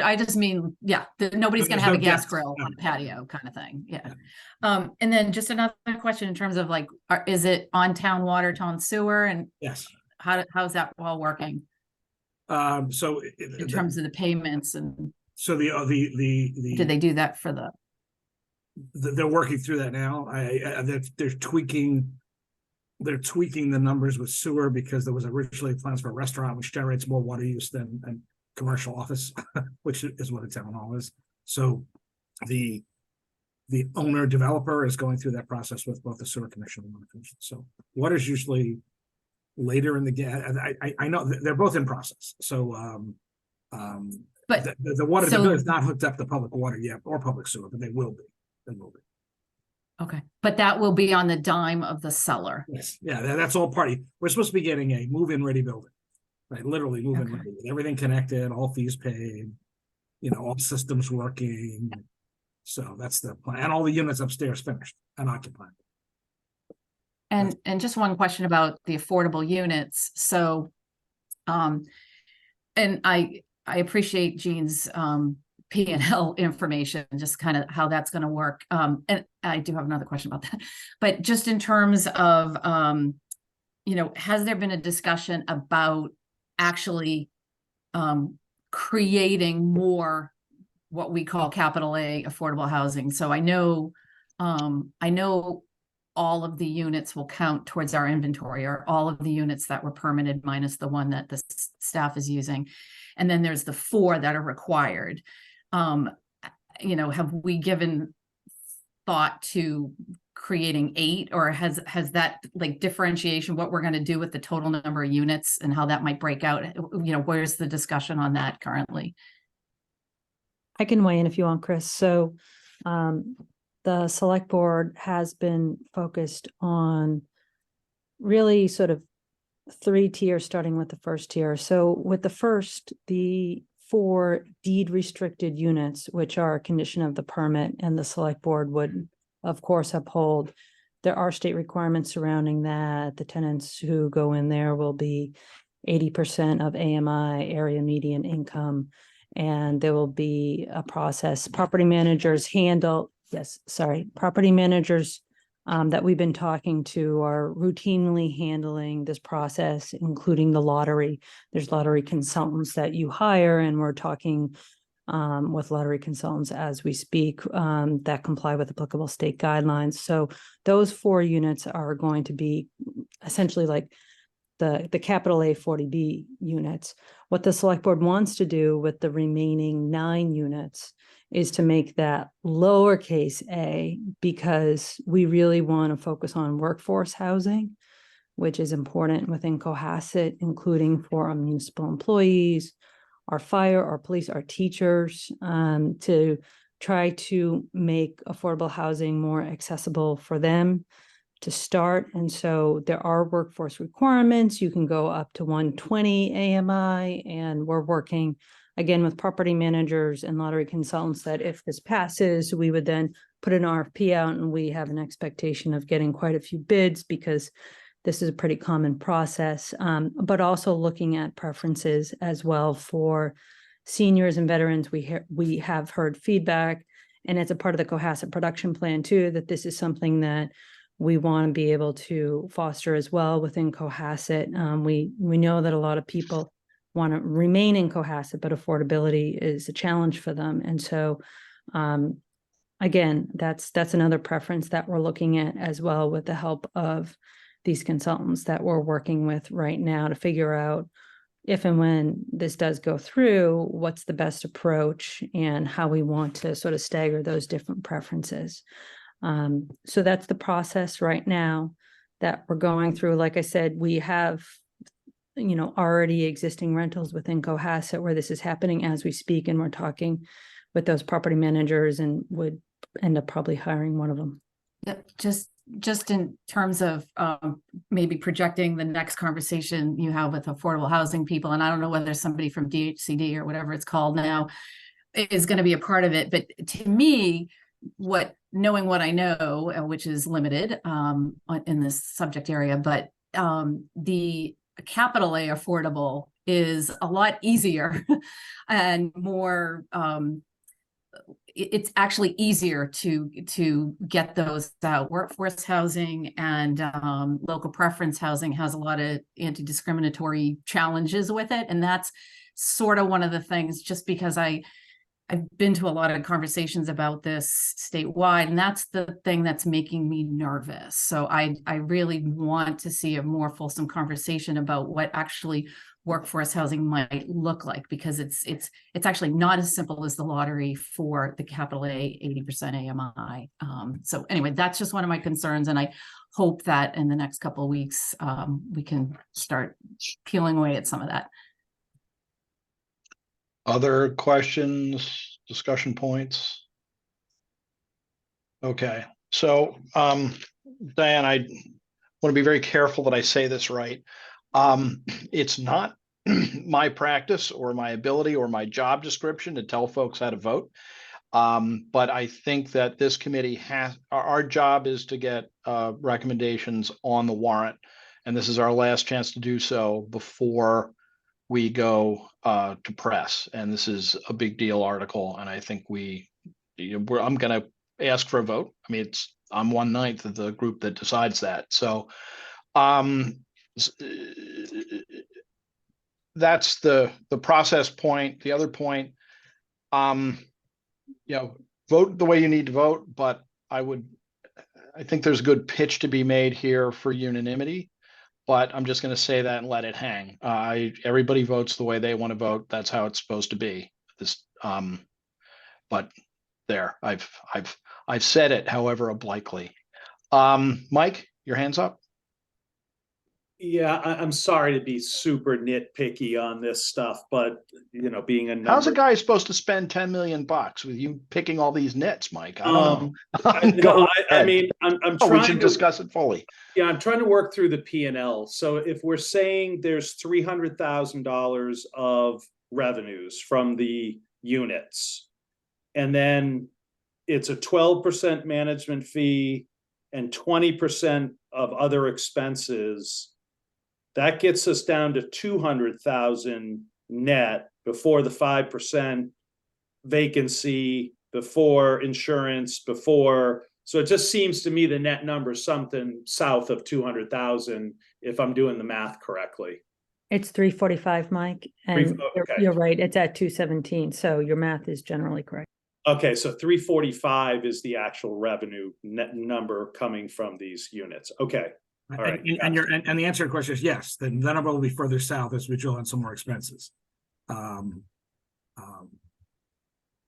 I just mean, nobody's going to have a gas grill on a patio kind of thing. Yeah. And then just another question in terms of like, is it on town water, town sewer, and yes, how's that all working? So in terms of the payments, and so did they do that for they're working through that now. They're tweaking the numbers with sewer, because there was originally plans for a restaurant which generates more water use than a commercial office, which is what a town hall is. So the owner developer is going through that process with both the sewer commission and water commission. So water's usually later in the game. I know they're both in process. So but the water the is not hooked up to public water yet, or public sewer, but they will be. Okay, but that will be on the dime of the seller. Yes, yeah, that's all party. We're supposed to be getting a move-in ready building, right? Literally move-in ready, with everything connected, all fees paid, all systems working. So that's the plan, and all the units upstairs finished and occupied. And just one question about the affordable units. So, and I appreciate Jean's P&L information, just kind of how that's going to work. And I do have another question about that, but just in terms of, has there been a discussion about actually creating more what we call capital A affordable housing? So I know all of the units will count towards our inventory, or all of the units that were permitted minus the one that the staff is using. And then there's the 4 that are required. Have we given thought to creating 8, or has that like differentiation, what we're going to do with the total number of units and how that might break out? Where's the discussion on that currently? I can weigh in if you want, Chris. So the select board has been focused on really sort of 3 tiers, starting with the first tier. So with the first, the 4 deed restricted units, which are a condition of the permit, and the select board would, of course, uphold. There are state requirements surrounding that. The tenants who go in there will be 80% of AMI, area median income, and there will be a process. Property managers that we've been talking to are routinely handling this process, including the lottery. There's lottery consultants that you hire, and we're talking with lottery consultants as we speak that comply with applicable state guidelines. So those 4 units are going to be essentially like the capital A 40B units. What the select board wants to do with the remaining 9 units is to make that lowercase a, because we really want to focus on workforce housing, which is important within Cohasset, including for our municipal employees, our fire, our police, our teachers, to try to make affordable housing more accessible for them to start. And so there are workforce requirements. You can go up to 120 AMI, and we're working again with property managers and lottery consultants that if this passes, we would then put an RFP out, and we have an expectation of getting quite a few bids because this is a pretty common process, but also looking at preferences as well for seniors and veterans. We have heard feedback, and it's a part of the Cohasset production plan too, that this is something that we want to be able to foster as well within Cohasset. We know that a lot of people want to remain in Cohasset, but affordability is a challenge for them. And so, again, that's another preference that we're looking at as well, with the help of these consultants that we're working with right now to figure out if and when this does go through, what's the best approach and how we want to sort of stagger those different preferences. So that's the process right now that we're going through. Like I said, we have, already existing rentals within Cohasset where this is happening as we speak, and we're talking with those property managers and would end up probably hiring one of them. Yep, just in terms of maybe projecting the next conversation you have with affordable housing people, and I don't know whether somebody from DHCD or whatever it's called now is going to be a part of it, but to me, knowing what I know, which is limited in this subject area, but the capital A affordable is a lot easier and more it's actually easier to get those out. Workforce housing and local preference housing has a lot of anti-discriminatory challenges with it. And that's sort of one of the things, just because I've been to a lot of conversations about this statewide, and that's the thing that's making me nervous. So I really want to see a more fulsome conversation about what actually workforce housing might look like, because it's actually not as simple as the lottery for the capital A 80% AMI. So anyway, that's just one of my concerns, and I hope that in the next couple of weeks we can start peeling away at some of that. Other questions, discussion points? Okay, so Diane, I want to be very careful that I say this right. It's not my practice or my ability or my job description to tell folks how to vote. But I think that this committee our job is to get recommendations on the warrant. And this is our last chance to do so before we go to press. And this is a big deal article. And I think I'm going to ask for a vote. I mean, I'm 1/9 of the group that decides that. So that's the process point. The other point, vote the way you need to vote, but I would I think there's a good pitch to be made here for unanimity, but I'm just gonna say that and let it hang. Everybody votes the way they want to vote. That's how it's supposed to be. But there, I've said it, however obliquely. Mike, your hand's up. Yeah, I'm sorry to be super nitpicky on this stuff, but you know, being a How's a number. guy supposed to spend 10 million bucks with you picking all these nits, Mike? I don't know. I mean, I'm Oh, we trying should to discuss it fully. Yeah, I'm trying to work through the P&L. So if we're saying there's $300,000 of revenues from the units, and then it's a 12% management fee and 20% of other expenses, that gets us down to 200,000 net before the 5% vacancy, before insurance, so it just seems to me the net number is something south of 200,000 if I'm doing the math correctly. It's 345, Mike, and okay. you're right, it's at 217, so your math is generally correct. Okay, so 345 is the actual revenue net number coming from these units. Okay. All right. And the answer to your question is yes, then the number will be further south as we drill in some more expenses. Okay,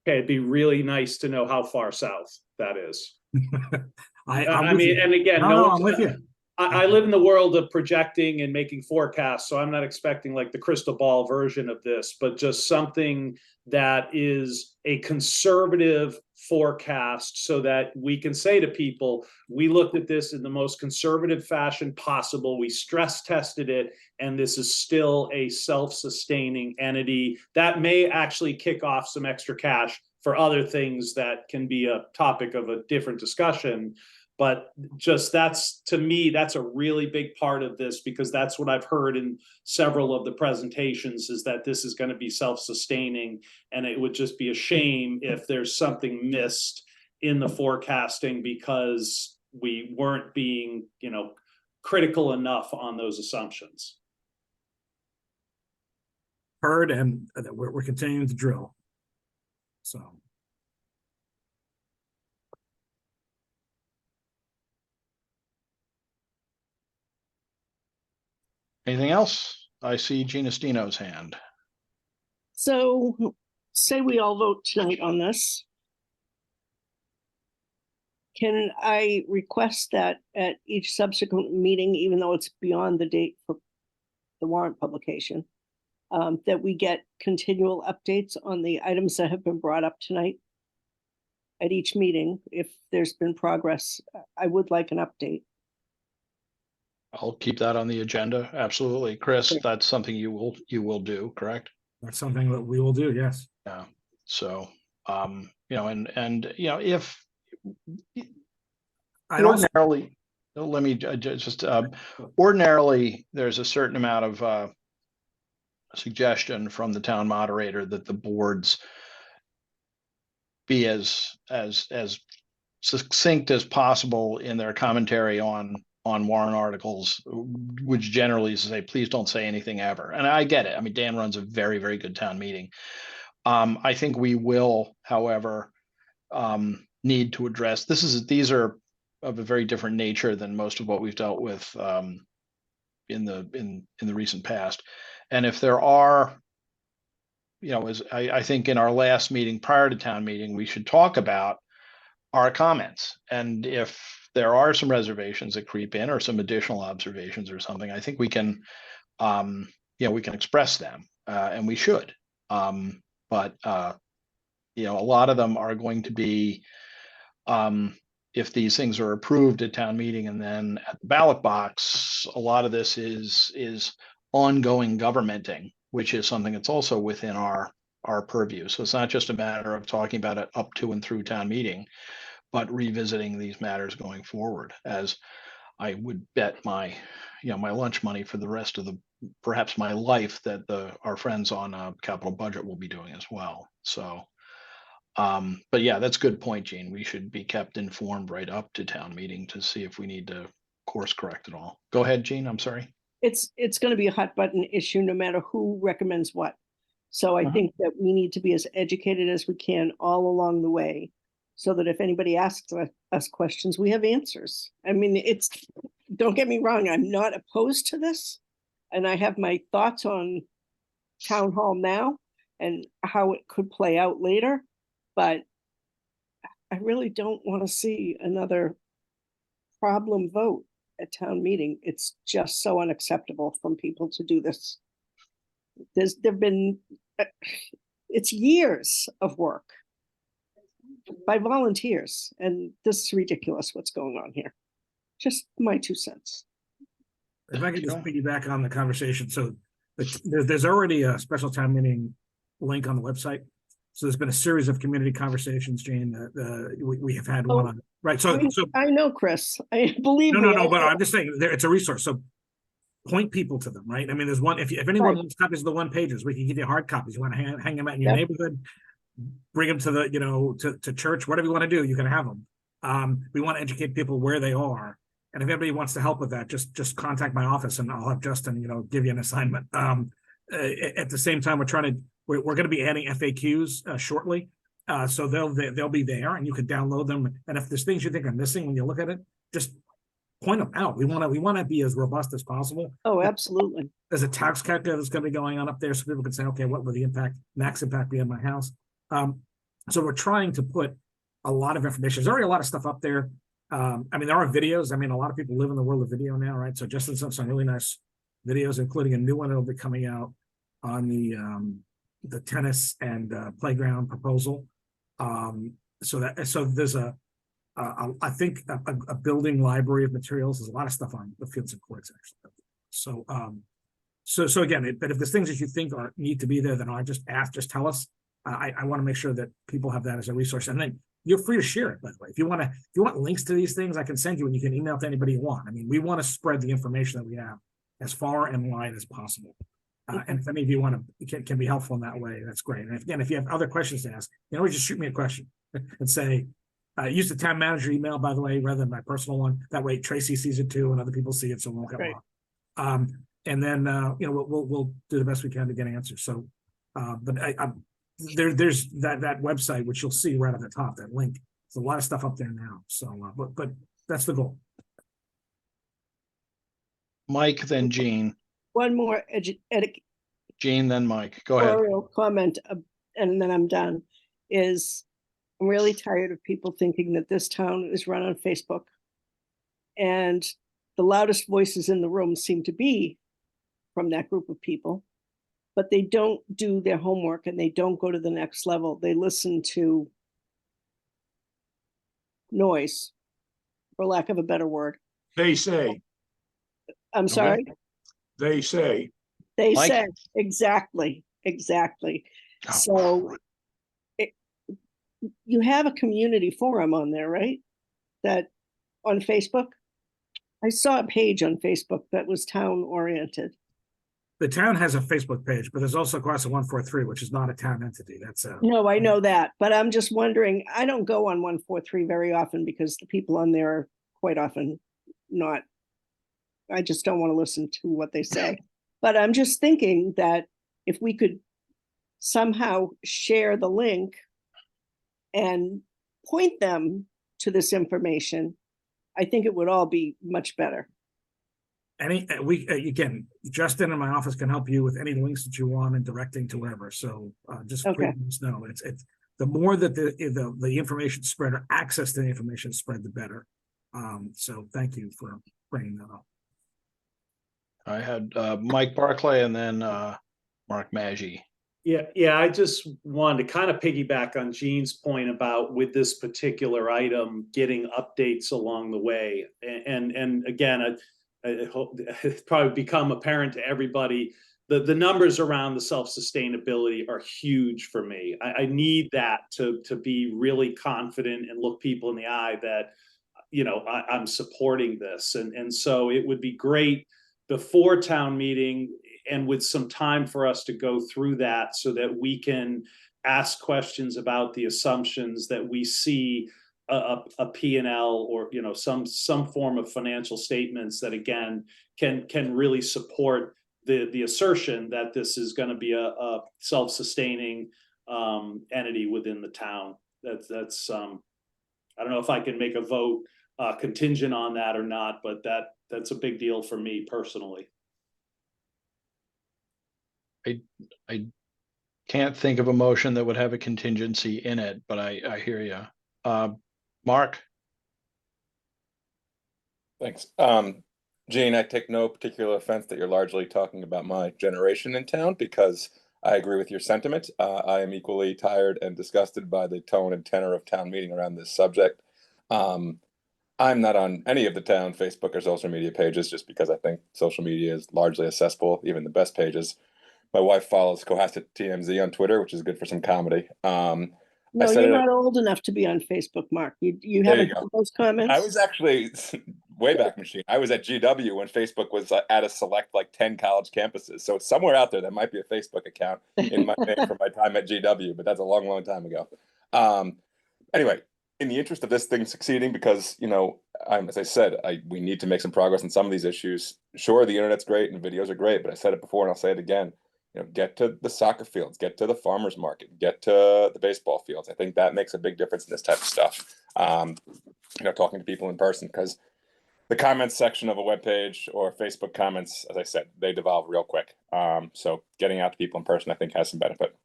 it'd be really nice to know how far south that is. I'm I mean, and again, I'm with you. I live in the world of projecting and making forecasts, so I'm not expecting like the crystal ball version of this, but just something that is a conservative forecast so that we can say to people, we looked at this in the most conservative fashion possible. We stress tested it, and this is still a self-sustaining entity that may actually kick off some extra cash for other things that can be a topic of a different discussion. But just that's, to me, that's a really big part of this, because that's what I've heard in several of the presentations, is that this is going to be self-sustaining, and it would just be a shame if there's something missed in the forecasting because we weren't being, you know, critical enough on those assumptions. Heard, and we're continuing to drill. So. Anything else? I see Gina Stino's hand. So say we all vote tonight on this. Can I request that at each subsequent meeting, even though it's beyond the date for the warrant publication, that we get continual updates on the items that have been brought up tonight at each meeting? If there's been progress, I would like an update. I'll keep that on the agenda. Absolutely. Chris, that's something you will do, correct? That's something that we will do, yes. Yeah. So, you know, and you know, if ordinarily, let me just ordinarily, there's a certain amount of suggestion from the town moderator that the boards be as succinct as possible in their commentary on warrant articles, which generally say, please don't say anything ever. And I get it. I mean, Dan runs a very, very good town meeting. I think we will, however, need to address, these are of a very different nature than most of what we've dealt with in the recent past. And if there are, you know, as I think in our last meeting prior to town meeting, we should talk about our comments. And if there are some reservations that creep in or some additional observations or something, I think we can, you know, we can express them, and we should. But you know, a lot of them are going to be, if these things are approved at town meeting and then at the ballot box, a lot of this is ongoing governmenting, which is something that's also within our purview. So it's not just a matter of talking about it up to and through town meeting, but revisiting these matters going forward, as I would bet my, you know, my lunch money for the rest of the, perhaps my life, that our friends on capital budget will be doing as well. So, but yeah, that's a good point, Gene. We should be kept informed right up to town meeting to see if we need to course correct it all. Go ahead, Gene. I'm sorry. It's going to be a hot button issue no matter who recommends what. So I think that we need to be as educated as we can all along the way, so that if anybody asks us us questions, we have answers. I mean, don't get me wrong, I'm not opposed to this. And I have my thoughts on town hall now and how it could play out later. But I really don't want to see another problem vote at town meeting. It's just so unacceptable from people to do this. There've been, it's years of work by volunteers, and this is ridiculous what's going on here. Just my 2 cents. If I could just Sure. piggyback on the conversation, so there's already a special town meeting link on the website. So there's been a series of community conversations, Jane, we have had one on, right, so, I know, Chris, I believe me. no, but I'm just saying, it's a resource, so point people to them, right? I mean, there's one, if anyone Right. wants copies of the one pages, we can give you hard copies. You want to hang them out in your Yep. neighborhood, bring them to the, to church, whatever you want to do, you can have them. We want to educate people where they are. And if anybody wants to help with that, just contact my office and I'll have Justin, give you an assignment. At the same time, we're going to be adding FAQs shortly. So they'll be there and you can download them. And if there's things you think are missing when you look at it, just point them out. We want to be as robust as possible. Oh, absolutely. There's a tax calculator that's going to be going on up there so people can say, okay, what will the max impact be on my house? So we're trying to put a lot of information. There's already a lot of stuff up there. I mean, there are videos. I mean, a lot of people live in the world of video now, right? So Justin sent some really nice videos, including a new one that'll be coming out on the tennis and playground proposal. So there's I think a building library of materials. There's a lot of stuff on the fields and courts actually. So again, but if there's things that you think need to be there, then I just tell us. I want to make sure that people have that as a resource, and then you're free to share it. By the way, if you want links to these things, I can send you, and you can email to anybody you want. I mean, we want to spread the information that we have as far and wide as possible. And if any of you can be helpful in that way, that's great. And again, if you have other questions to ask, just shoot me a question and say, use the town manager email, by the way, rather than my personal one. That way Tracy sees it too and other people see it, so it won't get lost. And then we'll do the best we can to get answers. So but there's that website which you'll see right at the top, that link. There's a lot of stuff up there now. So but that's the goal. Mike, then Jean. One more Jean, then Mike. Go ahead. editorial comment, and then I'm done, is I'm really tired of people thinking that this town is run on Facebook. And the loudest voices in the room seem to be from that group of people, but they don't do their homework and they don't go to the next level. They listen to noise, for lack of a better word. They say, I'm sorry? they say. They Mike? say, exactly. Oh. So you have a community forum on there, right? That on Facebook? I saw a page on Facebook that was town oriented. The town has a Facebook page, but there's also Class 143, which is not a town entity. That's No, I know that, but I'm just wondering, I don't go on 143 very often because the people on there are quite often not, I just don't want to listen to what they say. But I'm just thinking that if we could somehow share the link and point them to this information, I think it would all be much better. Again, Justin in my office can help you with any links that you want and directing to wherever. So just Okay. please know it's the more that the information spread or access to the information spread, the better. So thank you for bringing that up. I had Mike Barclay and then Mark Maggi. Yeah, I just wanted to kind of piggyback on Jean's point about with this particular item, getting updates along the way. And again, I hope it's probably become apparent to everybody, the numbers around the self-sustainability are huge for me. I need that to be really confident and look people in the eye that, I'm supporting this. And so it would be great before town meeting and with some time for us to go through that so that we can ask questions about the assumptions that we see a P&L or, some form of financial statements that again, can really support the assertion that this is going to be a self-sustaining entity within the town. That's I don't know if I can make a vote contingent on that or not, but that's a big deal for me personally. I can't think of a motion that would have a contingency in it, but I hear you. Mark? Thanks. Gene, I take no particular offense that you're largely talking about my generation in town because I agree with your sentiment. I am equally tired and disgusted by the tone and tenor of town meeting around this subject. I'm not on any of the town Facebook or social media pages just because I think social media is largely a cesspool, even the best pages. My wife follows Cohasset TMZ on Twitter, which is good for some comedy. No, said you're it- not old enough to be on Facebook, Mark. You There haven't you go. heard those comments? I was actually way back machine. I was at GW when Facebook was at a select like 10 college campuses. So somewhere out there might be a Facebook account in my name for my time at GW, but that's a long, long time ago. Anyway, in the interest of this thing succeeding, because as I said, we need to make some progress on some of these issues. Sure, the internet's great and videos are great, but I said it before and I'll say it again. Get to the soccer fields, get to the farmers market, get to the baseball fields. I think that makes a big difference in this type of stuff. Talking to people in person, because the comments section of a webpage or Facebook comments, as I said, they devolve real quick. So getting out to people in person, I think, has some benefit.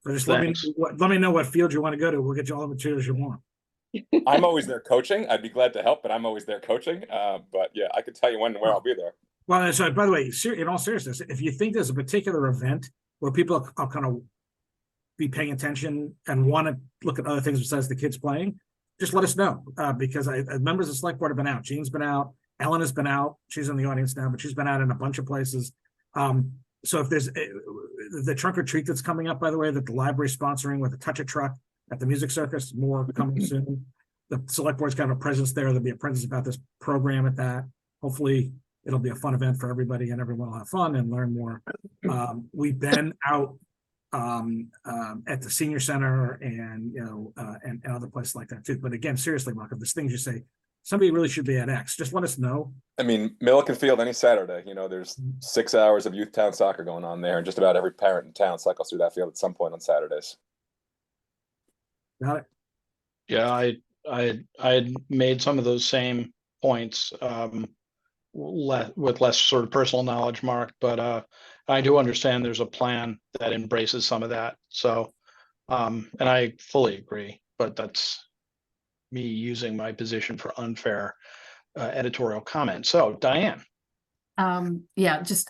So just Thanks. let me know what field you want to go to. We'll get you all the materials you want. I'm always there coaching. I'd be glad to help, but I'm always there coaching. But yeah, I could tell you when and where I'll be there. Well, so by the way, in all seriousness, if you think there's a particular event where people are kind of be paying attention and want to look at other things besides the kids playing, just let us know, because members of the select board have been out. Jean's been out. Ellen has been out. She's in the audience now, but she's been out in a bunch of places. So if there's the trunk or treat that's coming up, by the way, that the library's sponsoring with a touch a truck at the music circus, more coming soon. The select board's got a presence there. There'll be a presence about this program at that. Hopefully it'll be a fun event for everybody and everyone will have fun and learn more. We've been out at the senior center and and other places like that too. But again, seriously, Mark, if there's things you say somebody really should be at X, just let us know. I mean, Milliken Field any Saturday. There's 6 hours of youth town soccer going on there, and just about every parent in town cycles through that field at some point on Saturdays. Got it. Yeah, I had made some of those same points with less sort of personal knowledge, Mark, but I do understand there's a plan that embraces some of that. So, and I fully agree, but that's me using my position for unfair editorial comment. So, Diane. Yeah, just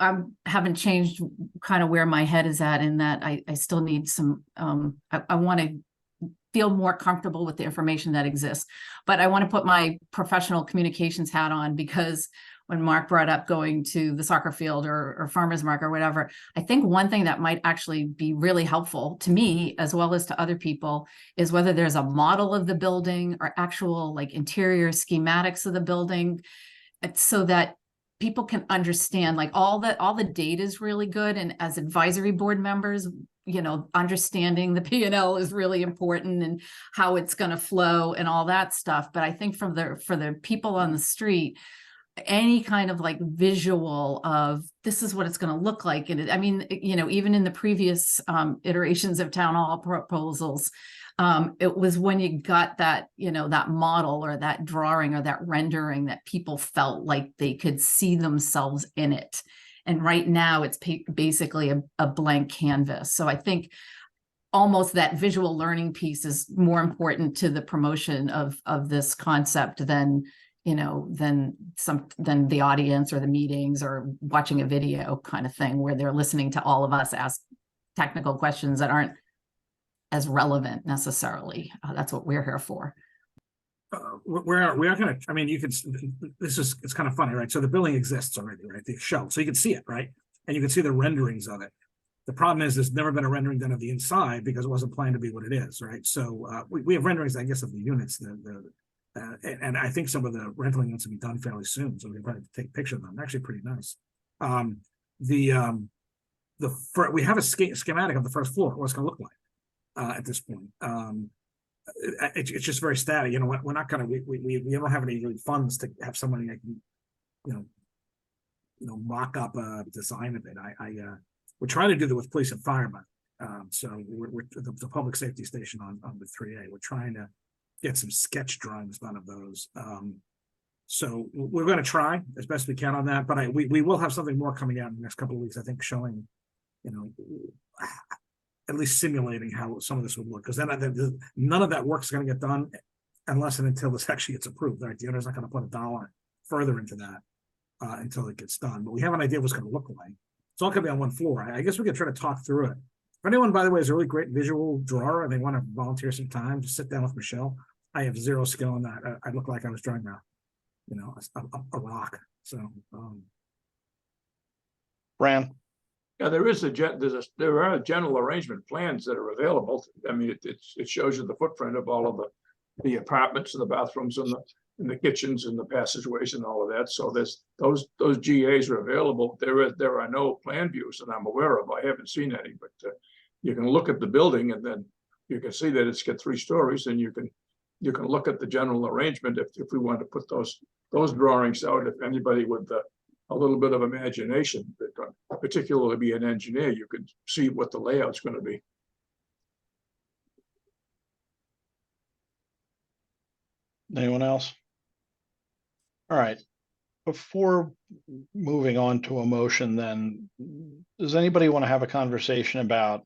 I haven't changed kind of where my head is at in that I still need some, I want to feel more comfortable with the information that exists. But I want to put my professional communications hat on, because when Mark brought up going to the soccer field or farmer's market or whatever, I think one thing that might actually be really helpful to me as well as to other people is whether there's a model of the building or actual like interior schematics of the building, so that people can understand, like all the data is really good. And as advisory board members, understanding the P&L is really important and how it's going to flow and all that stuff. But I think for the people on the street, any kind of like visual of this is what it's going to look like. And I mean, even in the previous iterations of town hall proposals, it was when you got that, that model or that drawing or that rendering that people felt like they could see themselves in it. And right now it's basically a blank canvas. So I think almost that visual learning piece is more important to the promotion of this concept than the audience or the meetings or watching a video kind of thing where they're listening to all of us ask technical questions that aren't as relevant necessarily. That's what we're here for. We are going to, I mean, it's kind of funny, right? So the building exists already, right? The shell, so you can see it, right? And you can see the renderings of it. The problem is there's never been a rendering done of the inside because it wasn't planned to be what it is, right? So we have renderings, I guess, of the units, and I think some of the rendering units will be done fairly soon, so we can probably take a picture of them. They're actually pretty nice. We have a schematic of the first floor, what it's going to look like at this point. It's just very static. We're not going to, we don't have any really funds to have somebody that can, mock up a design of it. We're trying to do that with police and fire, but So we're the public safety station on the 3A. We're trying to get some sketch drawings done of those. So we're going to try as best we can on that, but we will have something more coming out in the next couple of weeks, I think, showing, you know, at least simulating how some of this would look, because then none of that work is going to get done unless and until this actually gets approved. Right? The owner's not going to put a dollar further into that until it gets done. But we have an idea of what's going to look like. It's all going to be on one floor. I guess we could try to talk through it. If anyone, by the way, is a really great visual drawer and they want to volunteer some time, just sit down with Michelle. I have zero skill in that. I look like I was drawing a rock. So, Bran, Yeah, there are general arrangement plans that are available. I mean, it shows you the footprint of all of the apartments and the bathrooms and the kitchens and the passageways and all of that. So there's those GAs are available. There are no plan views that I'm aware of. I haven't seen any, but you can look at the building and then you can see that it's got 3 stories, and you can look at the general arrangement if we want to put those drawings out. If anybody with a little bit of imagination, particularly be an engineer, you could see what the layout's going to be. anyone else? All right. Before moving on to a motion, then, does anybody want to have a conversation about,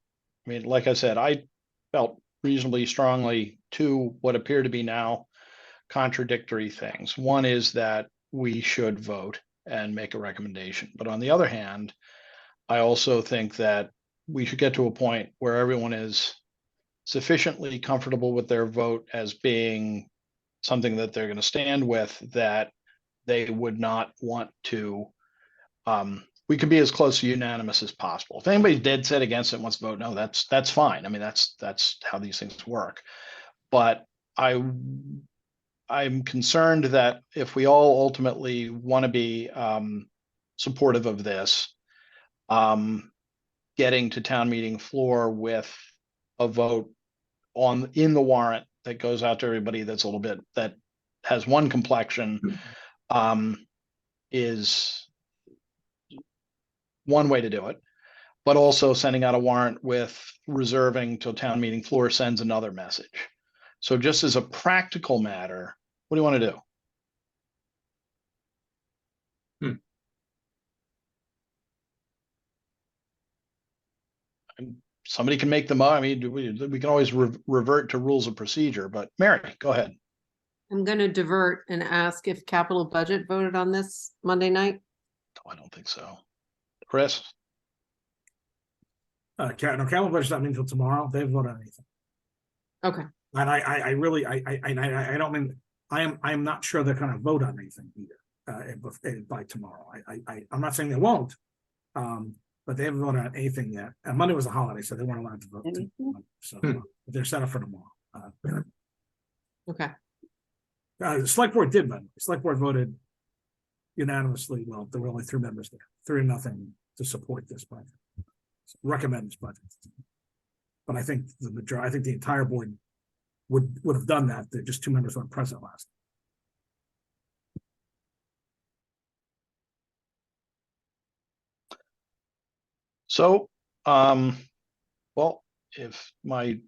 I mean, like I said, I felt reasonably strongly to what appear to be now contradictory things. One is that we should vote and make a recommendation. But on the other hand, I also think that we should get to a point where everyone is sufficiently comfortable with their vote as being something that they're going to stand with, that they would not want to, we could be as close to unanimous as possible. If anybody's dead set against it and wants to vote no, that's fine. I mean, that's how these things work. But I'm concerned that if we all ultimately want to be supportive of this, getting to town meeting floor with a vote in the warrant that goes out to everybody that's a little bit, that has one complexion, is one way to do it. But also sending out a warrant with reserving till town meeting floor sends another message. So just as a practical matter, what do you want to do? Somebody can make them up. I mean, we can always revert to rules of procedure, but Mary, go ahead. I'm going to divert and ask if capital budget voted on this Monday night. I don't think so. Chris? no, capital budget's not until tomorrow. They haven't voted on anything. Okay. And I really don't mean, I am not sure they're going to vote on anything either by tomorrow. I'm not saying they won't, but they haven't voted on anything yet. And Monday was a holiday, so they weren't allowed to vote. So they're set up for tomorrow. Okay. The select board did, but the select board voted unanimously. Well, there were only 3 members there, 3-0 to support this budget, recommend this budget. But I think I think the entire board would have done that. Just 2 members weren't present last. So, well, if my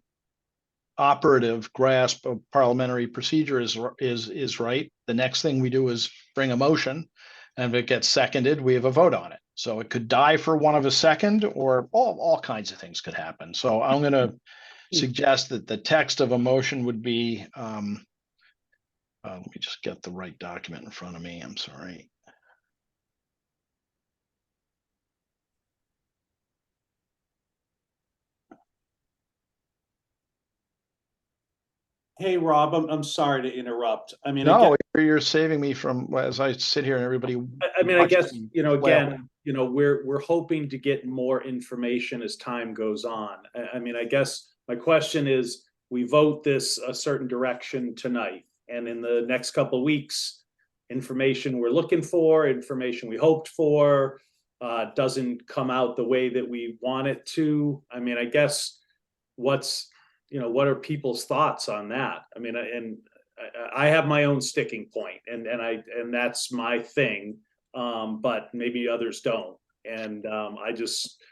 operative grasp of parliamentary procedure is right, the next thing we do is bring a motion, and if it gets seconded, we have a vote on it. So it could die for want of a second, or all kinds of things could happen. So I'm going to suggest that the text of a motion would be, let me just get the right document in front of me. I'm sorry. Hey, Rob, I'm sorry to interrupt. I mean, No, you're saving me from, as I sit here and everybody. I guess, watches me again, we're hoping to get more information as time goes on. I mean, I guess my question is, we vote this a certain direction tonight, and in the next couple of weeks, information we're looking for, information we hoped for, doesn't come out the way that we want it to. I mean, I guess what are people's thoughts on that? I mean, and I have my own sticking point, and that's my thing. But maybe others don't. And I just,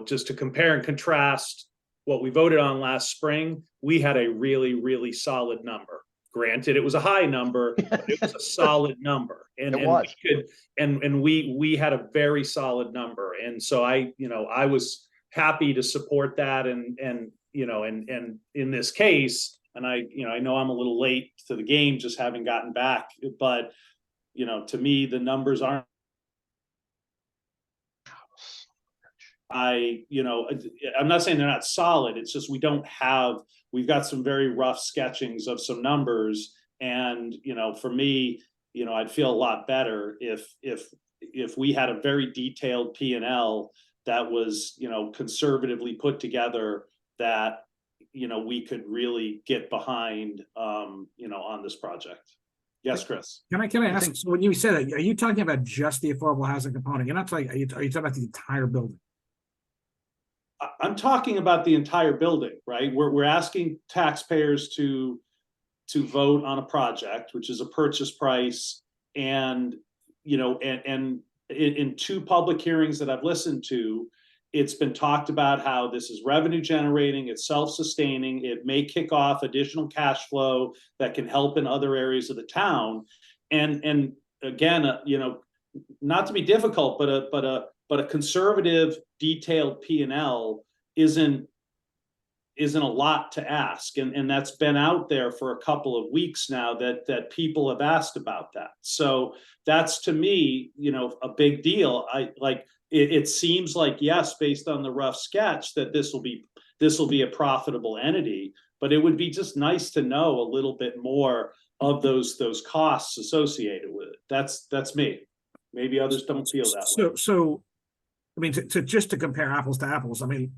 just to compare and contrast what we voted on last spring, we had a really, really solid number. Granted, it was a high number, but it was a solid number. And, we had a very solid number. And so I was happy to support that. And in this case, and I know I'm a little late to the game, just having gotten back, but, to me, the numbers aren't, I'm not saying they're not solid. It's just, we've got some very rough sketchings of some numbers. And, for me, I'd feel a lot better if we had a very detailed P&L that was, conservatively put together, that, we could really get behind, on this project. Yes, Chris. Can I ask, so when you say that, are you talking about just the affordable housing component? You're not talking, are you talking about the entire building? I'm talking about the entire building, right? We're asking taxpayers to vote on a project, which is a purchase price, and in 2 public hearings that I've listened to, it's been talked about how this is revenue generating, it's self-sustaining, it may kick off additional cash flow that can help in other areas of the town, and again, not to be difficult, but a conservative, detailed P&L isn't a lot to ask, and that's been out there for a couple of weeks now that people have asked about that. So that's, to me, a big deal. It seems like, yes, based on the rough sketch, that this will be a profitable entity, but it would be just nice to know a little bit more of those costs associated with it. That's me. Maybe others don't feel that way. So I mean, to compare apples to apples, I mean,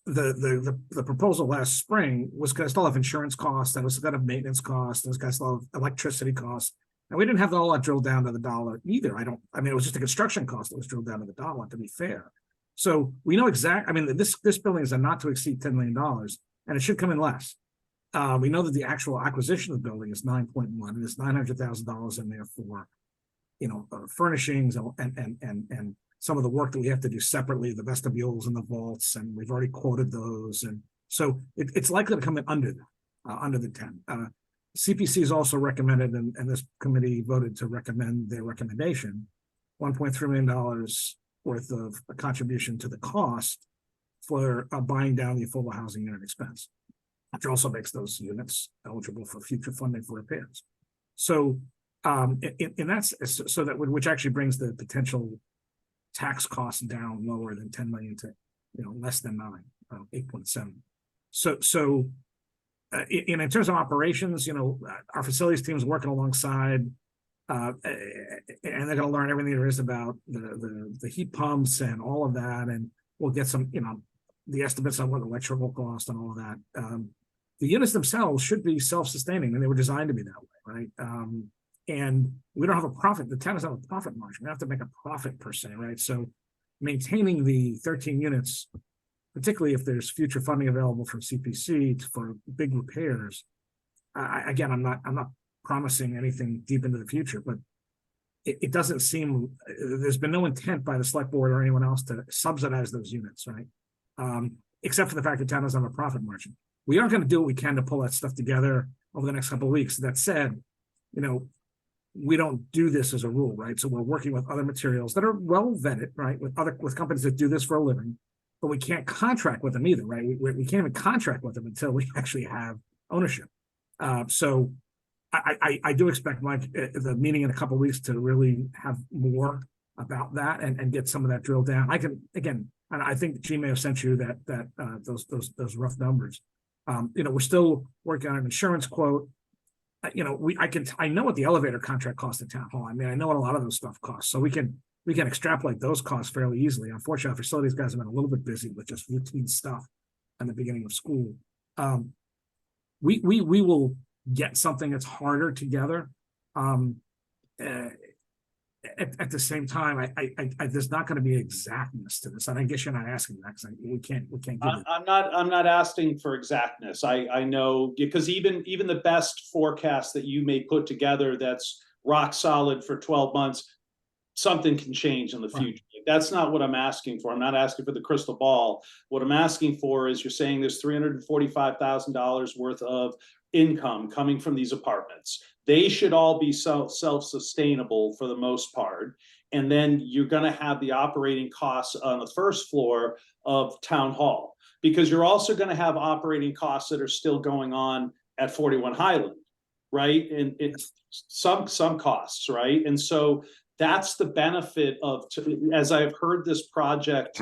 the proposal last spring was going to still have insurance costs, and was going to have maintenance costs, and it's going to still have electricity costs, and we didn't have all that drilled down to the dollar either. I mean, it was just the construction cost that was drilled down to the dollar, to be fair. So we know I mean, this building is a not to exceed $10 million, and it should come in less. We know that the actual acquisition of the building is 9.1, and there's $900,000 in there for, furnishings and some of the work that we have to do separately, the vestibules and the vaults, and we've already quoted those. And so it's likely to come in under the 10. CPC is also recommended, and this committee voted to recommend their recommendation, $1.3 million worth of a contribution to the cost for buying down the affordable housing unit expense, which also makes those units eligible for future funding for repairs. So which actually brings the potential tax costs down lower than 10 million to less than 9, 8.7. So in terms of operations, our facilities team is working alongside, and they're going to learn everything there is about the heat pumps and all of that, and we'll get some the estimates on what electrical cost and all of that. The units themselves should be self-sustaining, and they were designed to be that way, right? And we don't have a profit. The town doesn't have a profit margin. We don't have to make a profit per se, right? So maintaining the 13 units, particularly if there's future funding available from CPC for big repairs. Again, I'm not promising anything deep into the future, but it doesn't seem, there's been no intent by the select board or anyone else to subsidize those units, right? Except for the fact that town doesn't have a profit margin. We are going to do what we can to pull that stuff together over the next couple of weeks. That said, we don't do this as a rule, right? So we're working with other materials that are well vetted, right? With companies that do this for a living, but we can't contract with them either, right? We can't even contract with them until we actually have ownership. So I do expect, Mike, the meeting in a couple of weeks to really have more about that and get some of that drilled down. And I think G may have sent you those rough numbers. We're still working on an insurance quote. I know what the elevator contract costs at town hall. I mean, I know what a lot of those stuff costs, so we can extrapolate those costs fairly easily. Unfortunately, our facilities guys have been a little bit busy with just routine stuff in the beginning of school. We will get something that's harder together. At the same time, there's not going to be exactness to this. And I guess you're not asking that because we can't give it. I'm not asking for exactness. I know, because even the best forecast that you may put together that's rock solid for 12 months, something can change in the future. That's not what I'm asking for. I'm not asking for the crystal ball. What I'm asking for is you're saying there's $345,000 worth of income coming from these apartments. They should all be self-sustainable for the most part. And then you're going to have the operating costs on the first floor of Town Hall, because you're also going to have operating costs that are still going on at 41 Highland, right? And it's some costs, right? And so that's the benefit of, as I've heard this project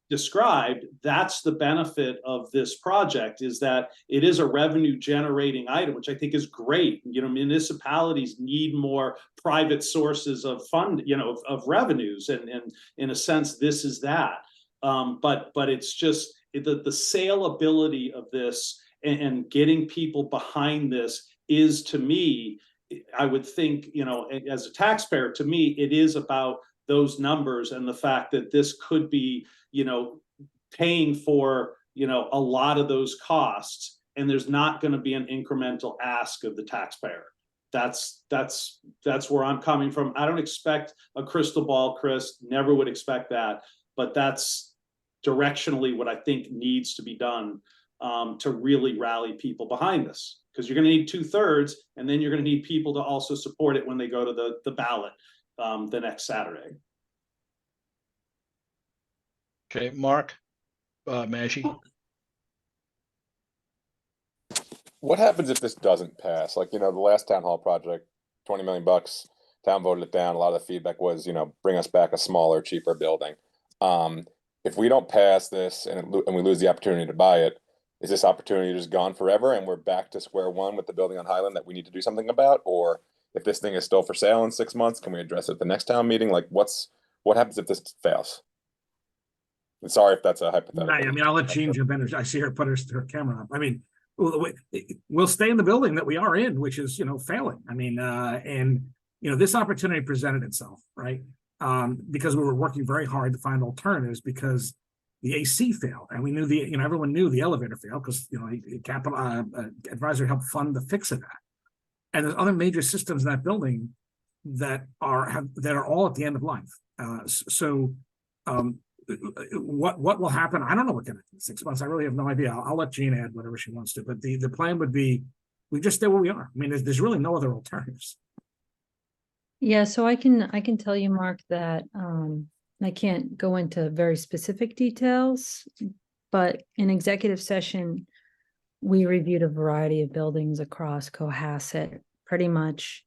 described, that's the benefit of this project, is that it is a revenue generating item, which I think is great. You know, municipalities need more private sources of of revenues, and in a sense, this is that. But it's just the saleability of this and getting people behind this is, to me, I would think, as a taxpayer, to me, it is about those numbers and the fact that this could be, paying for, a lot of those costs, and there's not going to be an incremental ask of the taxpayer. That's where I'm coming from. I don't expect a crystal ball, Chris, never would expect that, but that's directionally what I think needs to be done to really rally people behind this, because you're going to need 2/3, and then you're going to need people to also support it when they go to the ballot the next Saturday. Okay, Mark, Mashie. What happens if this doesn't pass? Like, the last town hall project, 20 million bucks, town voted it down. A lot of the feedback was, bring us back a smaller, cheaper building. If we don't pass this and we lose the opportunity to buy it, is this opportunity just gone forever and we're back to square one with the building on Highland that we need to do something about? Or if this thing is still for sale in 6 months, can we address it at the next town meeting? Like, what happens if this fails? And sorry if that's a hypothetical. I mean, I'll let Jean jump in. I see her put her camera up. I mean, we'll stay in the building that we are in, which is, failing. I mean, this opportunity presented itself, right? Because we were working very hard to find alternatives, because the AC failed, and we knew everyone knew the elevator failed, because capital advisor helped fund the fix of that. And there's other major systems in that building that are all at the end of life. What will happen? I don't know what going to do in 6 months. I really have no idea. I'll let Jean add whatever she wants to, but the plan would be we just stay where we are. I mean, there's really no other alternatives. Yeah, so I can tell you, Mark, that I can't go into very specific details, but in executive session, we reviewed a variety of buildings across Cohasset, pretty much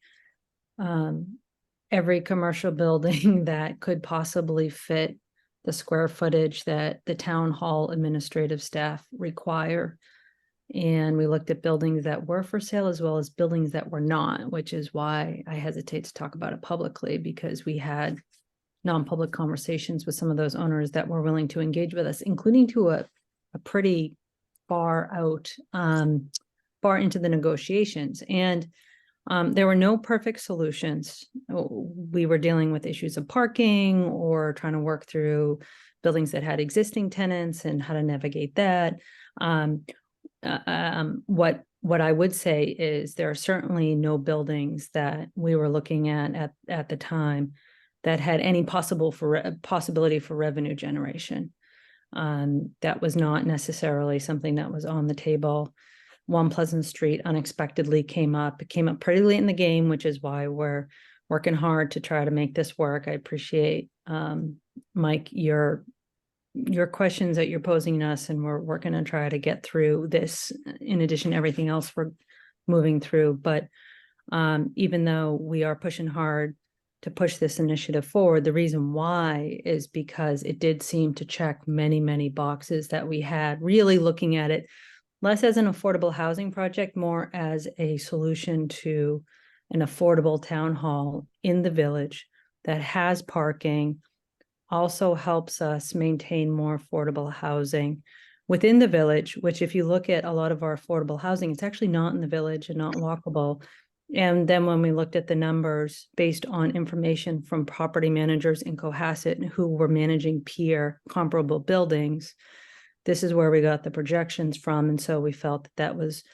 every commercial building that could possibly fit the square footage that the town hall administrative staff require. And we looked at buildings that were for sale as well as buildings that were not, which is why I hesitate to talk about it publicly, because we had non-public conversations with some of those owners that were willing to engage with us, including to a pretty far into the negotiations. And there were no perfect solutions. We were dealing with issues of parking or trying to work through buildings that had existing tenants and how to navigate that. What I would say is there are certainly no buildings that we were looking at the time that had any possibility for revenue generation. That was not necessarily something that was on the table. One Pleasant Street unexpectedly came up. It came up pretty late in the game, which is why we're working hard to try to make this work. I appreciate, Mike, your questions that you're posing us, and we're working to try to get through this in addition to everything else we're moving through. But even though we are pushing hard to push this initiative forward, the reason why is because it did seem to check many, many boxes that we had, really looking at it less as an affordable housing project, more as a solution to an affordable town hall in the village that has parking, also helps us maintain more affordable housing within the village, which if you look at a lot of our affordable housing, it's actually not in the village and not walkable. And then when we looked at the numbers based on information from property managers in Cohasset who were managing peer comparable buildings, this is where we got the projections from. And so we felt that that was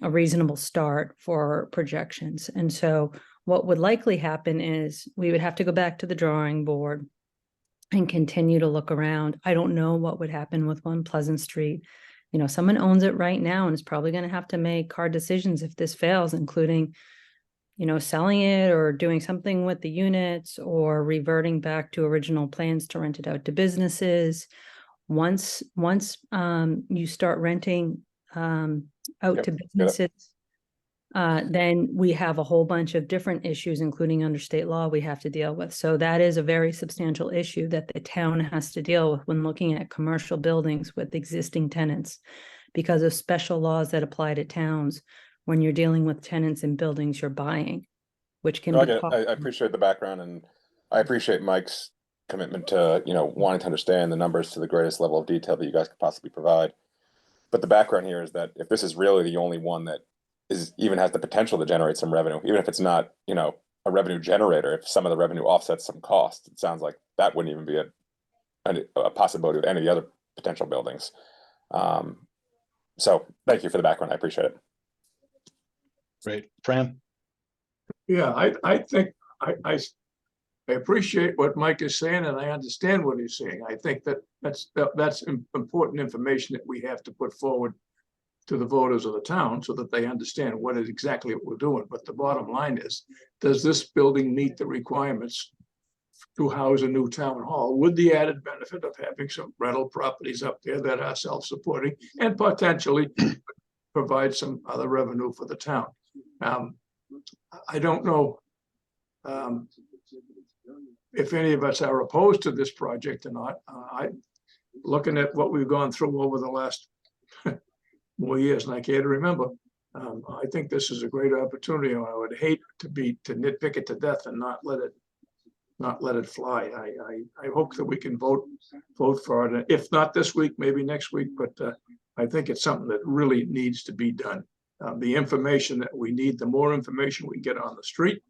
a reasonable start for projections. And so what would likely happen is we would have to go back to the drawing board and continue to look around. I don't know what would happen with One Pleasant Street. You know, someone owns it right now and is probably going to have to make hard decisions if this fails, including, you know, selling it or doing something with the units or reverting back to original plans to rent it out to businesses. Once you start renting out Yep, to get it. businesses, then we have a whole bunch of different issues, including under state law, we have to deal with. So that is a very substantial issue that the town has to deal with when looking at commercial buildings with existing tenants, because of special laws that apply to towns when you're dealing with tenants in buildings you're buying, which can No, I be get it. I appreciate the background, and I appreciate Mike's commitment to, you know, wanting to understand the numbers to the greatest level of detail that you guys could possibly provide. But the background here is that if this is really the only one that is even has the potential to generate some revenue, even if it's not, you know, a revenue generator, if some of the revenue offsets some costs, it sounds like that wouldn't even be a possibility with any of the other potential buildings. So thank you for the background. I appreciate it. Great. Fran? Yeah, I think I appreciate what Mike is saying, and I understand what he's saying. I think that's important information that we have to put forward to the voters of the town so that they understand what is exactly what we're doing. But the bottom line is, does this building meet the requirements to house a new town hall with the added benefit of having some rental properties up there that are self-supporting and potentially provide some other revenue for the town? I don't know if any of us are opposed to this project or not. Looking at what we've gone through over the last more years than I care to remember, I think this is a great opportunity. I would hate to nitpick it to death and not let it fly. I hope that we can vote for it. If not this week, maybe next week, but I think it's something that really needs to be done. The information that we need, the more information we get on the street,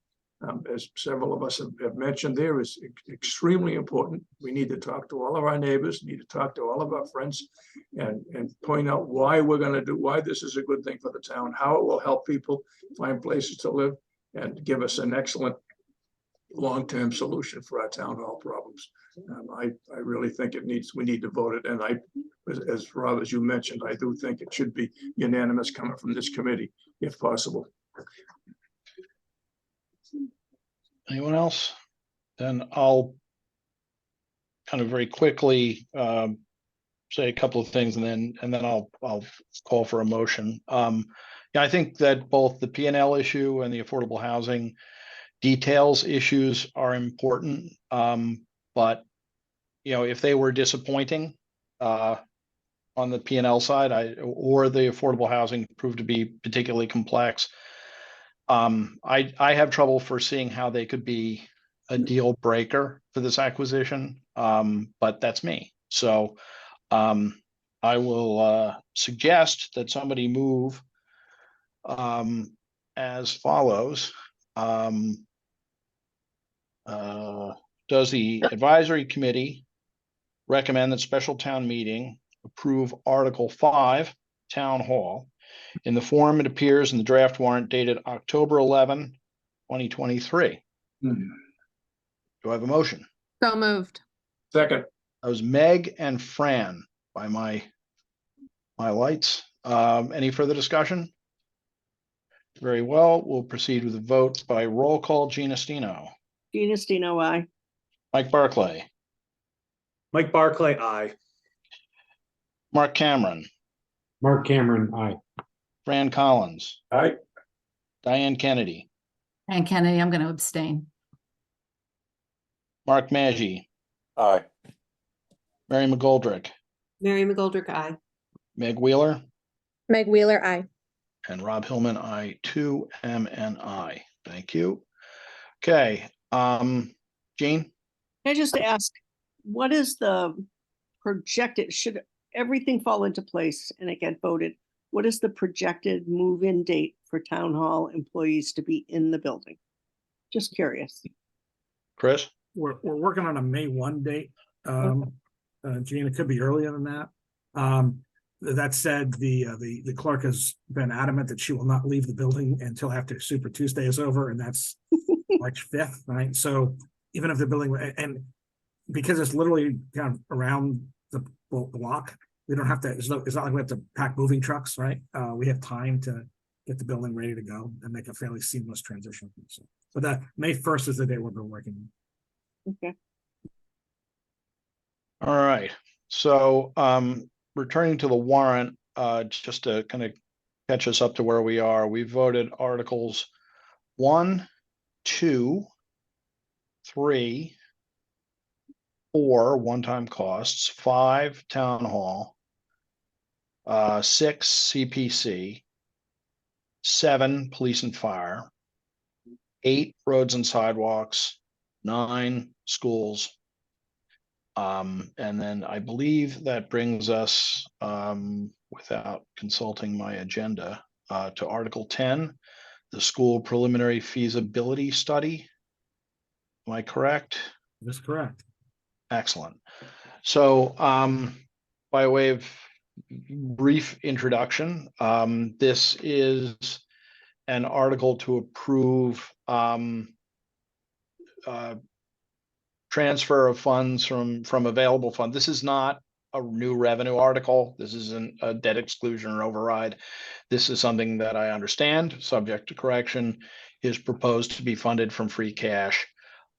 as several of us have mentioned, there is extremely important. We need to talk to all of our neighbors, need to talk to all of our friends, and point out why why this is a good thing for the town, how it will help people find places to live, and give us an excellent long-term solution for our town hall problems. I really think we need to vote it, and as Rob, as you mentioned, I do think it should be unanimous coming from this committee, if possible. Anyone else? Then I'll kind of very quickly say a couple of things, and then I'll call for a motion. Yeah, I think that both the P&L issue and the affordable housing details issues are important. But you know, if they were disappointing on the P&L side, or the affordable housing proved to be particularly complex, I have trouble foreseeing how they could be a deal breaker for this acquisition. But that's me. So I will suggest that somebody move as follows. Does the advisory committee recommend that special town meeting approve Article 5, Town Hall, in the form it appears in the draft warrant dated October 11, 2023? Do I have a motion? So moved. Second. That was Meg and Fran by my lights. Any further discussion? Very well. We'll proceed with a vote by roll call. Gina Stino. Gina Stino, aye. Mike Barclay. Mike Barclay, aye. Mark Cameron. Mark Cameron, aye. Fran Collins. Aye. Diane Kennedy. And Kennedy, I'm going to abstain. Mark Maggi. Aye. Mary McGoldrick. Mary McGoldrick, aye. Meg Wheeler. Meg Wheeler, aye. And Rob Hillman, I too am an aye. Thank you. Okay, Jean? Can I just ask, what is the projected, should everything fall into place and it get voted, what is the projected move-in date for town hall employees to be in the building? Just curious. Chris? We're working on a May 1 date. Gene, it could be earlier than that. That said, the clerk has been adamant that she will not leave the building until after Super Tuesday is over, and that's March 5th, right? So even if the building, and because it's literally kind of around the block, we don't have to, it's not like we have to pack moving trucks, right? We have time to get the building ready to go and make a fairly seamless transition. So, but that May 1st is the day we've been working. Okay. All right, so returning to the warrant, just to kind of catch us up to where we are, we voted Articles 1, 2, 3, 4 one-time costs, 5 town hall, 6 CPC, 7 police and fire, 8 roads and sidewalks, 9 schools. And then I believe that brings us, without consulting my agenda, to Article 10, the school preliminary feasibility study. Am I correct? That's correct. Excellent. So, by way of brief introduction, this is an article to approve transfer of funds from available fund. This is not a new revenue article. This isn't a debt exclusion or override. This is something that I understand, subject to correction, is proposed to be funded from free cash,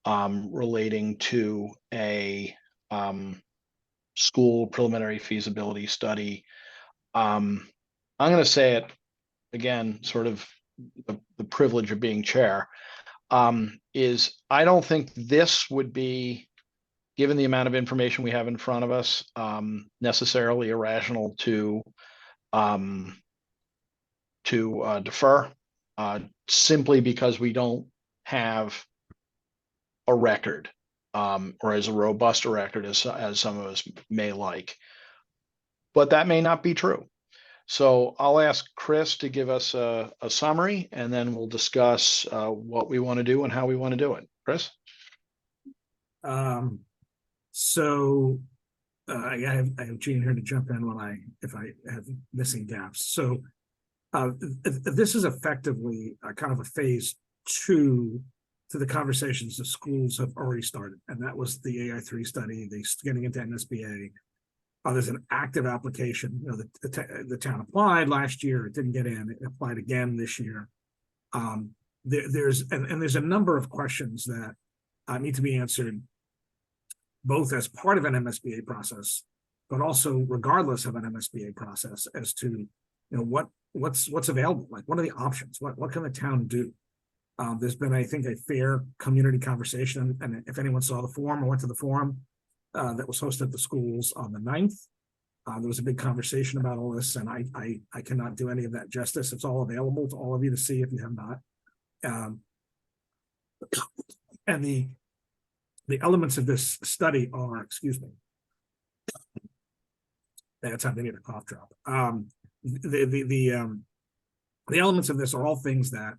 relating to a school preliminary feasibility study. I'm going to say it again, sort of the privilege of being chair, is I don't think this would be, given the amount of information we have in front of us, necessarily irrational to defer, simply because we don't have a record, or as a robust a record as some of us may like. But that may not be true. So I'll ask Chris to give us a summary, and then we'll discuss what we want to do and how we want to do it. Chris? So I have Gene here to jump in if I have missing gaps. So this is effectively kind of a phase 2 to the conversations the schools have already started, and that was the AI3 study. They getting into NSBA. There's an active application. You know, the town applied last year. It didn't get in. It applied again this year. There's a number of questions that need to be answered, both as part of an MSBA process, but also regardless of an MSBA process, as to, you know, what's available. Like, what are the options? What can the town do? There's been, I think, a fair community conversation, and if anyone saw the forum or went to the forum that was hosted at the schools on the 9th, there was a big conversation about all this, and I cannot do any of that justice. It's all available to all of you to see if you have not. And the elements of this study are, excuse me, that's how they need a cough drop. The elements of this are all things that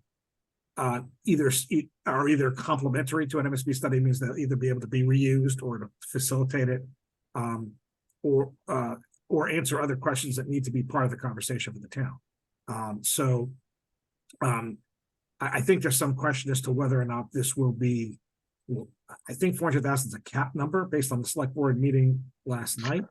either complementary to an MSB study, means they'll either be able to be reused or to facilitate it, or answer other questions that need to be part of the conversation with the town. I think there's some question as to whether or not this will be. Well, I think 400,000 is a cap number based on the select board meeting last night.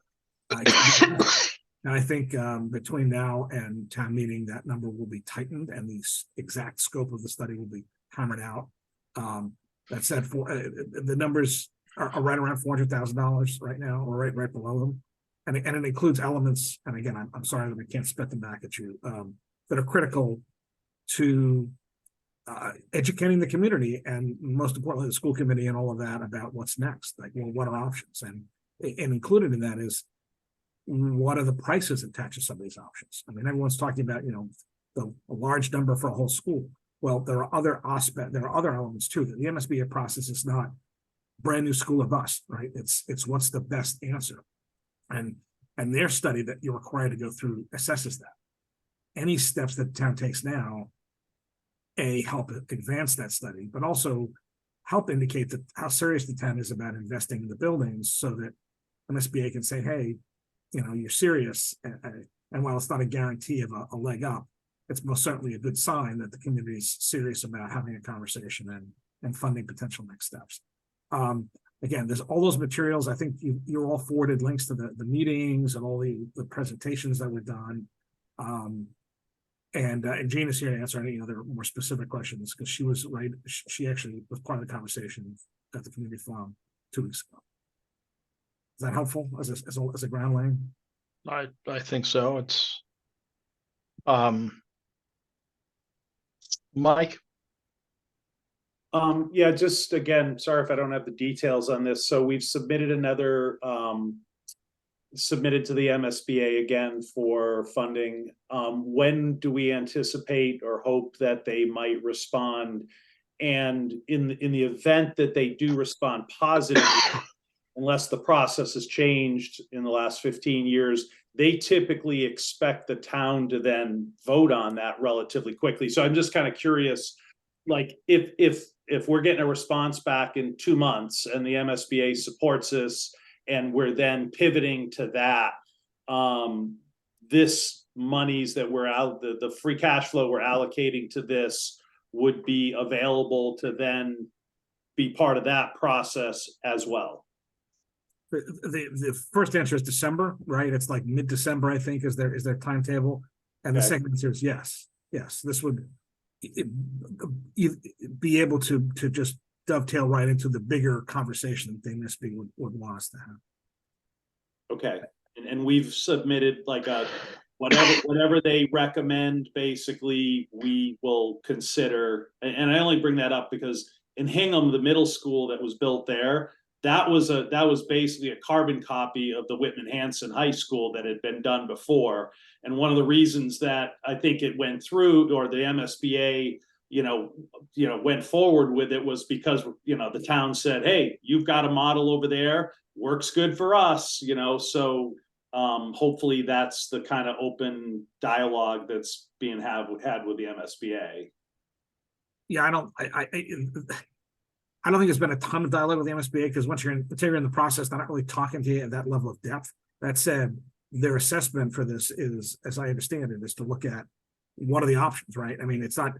And I think between now and town meeting, that number will be tightened and the exact scope of the study will be hammered out. That said, the numbers are right around $400,000 right now, or right below them. And it includes elements, and again, I'm sorry that we can't spit them back at you, that are critical to educating the community, and most importantly, the school committee and all of that, about what's next. Like, well, what are options? And included in that is, what are the prices attached to some of these options? I mean, everyone's talking about, you know, a large number for a whole school. Well, there are other elements too. The MSBA process is not brand new school or bust, right? It's what's the best answer, and their study that you're required to go through assesses that. Any steps that the town takes now, help advance that study, but also help indicate that how serious the town is about investing in the buildings, so that MSBA can say, hey, you know, you're serious. And while it's not a guarantee of a leg up, it's most certainly a good sign that the community is serious about having a conversation and funding potential next steps. again, there's all those materials. I think you're all forwarded links to the meetings and all the presentations that were done. And Jane is here to answer any other more specific questions, because she was right. She actually was part of the conversation at the community forum 2 weeks ago. Is that helpful as a ground laying? I think so. It's Mike. Yeah, just again, sorry if I don't have the details on this. So we've submitted another submitted to the MSBA again for funding. When do we anticipate or hope that they might respond? And in the event that they do respond positively, unless the process has changed in the last 15 years, they typically expect the town to then vote on that relatively quickly. So I'm just kind of curious, like if we're getting a response back in 2 months and the MSBA supports us, and we're then pivoting to that, this monies that we're out, the free cash flow we're allocating to this would be available to then be part of that process as well. The first answer is December, right? It's like mid-December, I think, is their timetable. And the Okay. second answer is yes. This would be able to just dovetail right into the bigger conversation that the MSB would want us to have. Okay, and we've submitted like a whatever they recommend, basically, we will consider. And I only bring that up because in Hingham, the middle school that was built there, that was basically a carbon copy of the Whitman Hanson High School that had been done before. And one of the reasons that I think it went through, or the MSBA, went forward with it, was because, the town said, hey, you've got a model over there, works good for us, so hopefully that's the kind of open dialogue that's being had with the MSBA. Yeah, I don't think there's been a ton of dialogue with the MSBA, because once you're in the process, they're not really talking to you at that level of depth. That said, their assessment for this is, as I understand it, is to look at what are the options, right? I mean, it's not,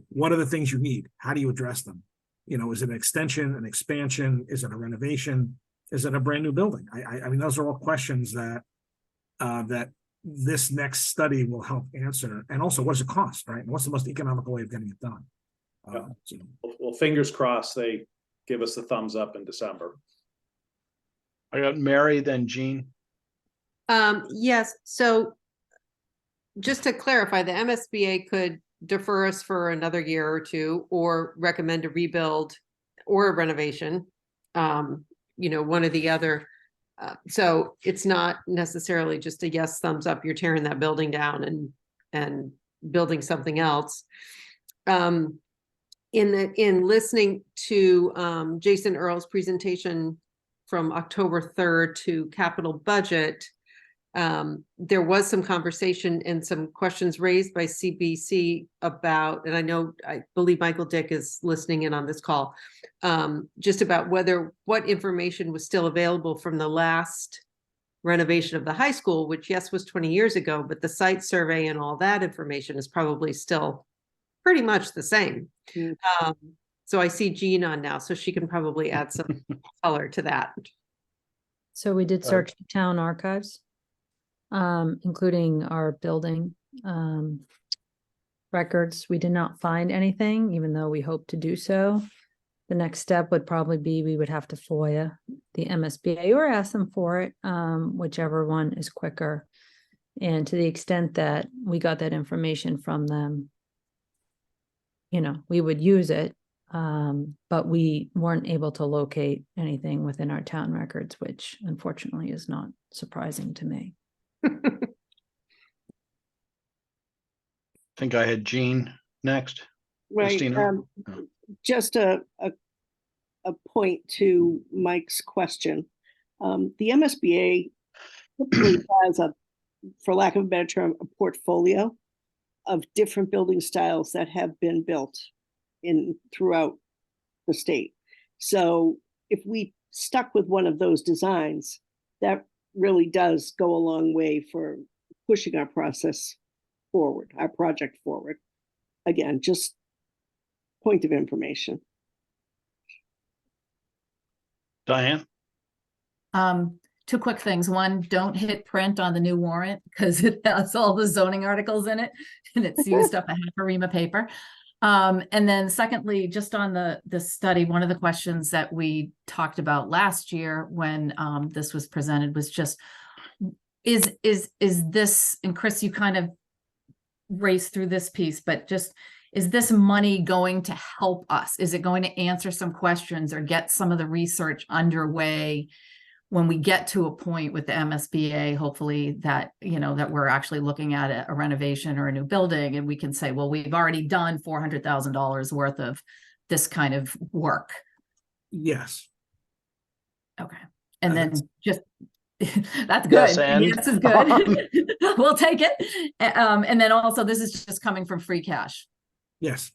what are the things you need? How do you address them? Is it an extension, an expansion? Is it a renovation? Is it a brand new building? I mean, those are all questions that this next study will help answer. And also, what does it cost, right? And what's the most economical way of getting it done? Well, fingers crossed they give us the thumbs up in December. I got Mary, then Jean. Yes, so just to clarify, the MSBA could defer us for another year or two, or recommend a rebuild or a renovation, one or the other. So it's not necessarily just a yes, thumbs up, you're tearing that building down and building something else. In listening to Jason Earle's presentation from October 3rd to capital budget, there was some conversation and some questions raised by CBC about, and I believe Michael Dick is listening in on this call, just about what information was still available from the last renovation of the high school, which, yes, was 20 years ago, but the site survey and all that information is probably still pretty much the same. So I see Jean on now, so she can probably add some color to that. So we did search the town archives, including our building records. We did not find anything, even though we hope to do so. The next step would probably be we would have to FOIA the MSBA or ask them for it, whichever one is quicker. And to the extent that we got that information from them, we would use it, but we weren't able to locate anything within our town records, which unfortunately is not surprising to me. I think I had Jean next. Right. Christina? Just a point to Mike's question. The MSBA typically has for lack of a better term, a portfolio of different building styles that have been built throughout the state. So if we stuck with one of those designs, that really does go a long way for pushing our process forward, our project forward. Again, just point of information. Diane? Two quick things. One, don't hit print on the new warrant because it has all the zoning articles in it and it's used up a half a ream of paper. And then secondly, just on the study, one of the questions that we talked about last year when this was presented was just, is this, and Chris, you kind of raced through this piece, but just, is this money going to help us? Is it going to answer some questions or get some of the research underway when we get to a point with the MSBA, hopefully that, you know, that we're actually looking at a renovation or a new building and we can say, well, we've already done $400,000 worth of this kind of work. Yes. Okay. And then just, that's good. Yes, and yes is good. We'll take it. And then also this is just coming from free cash. Yes.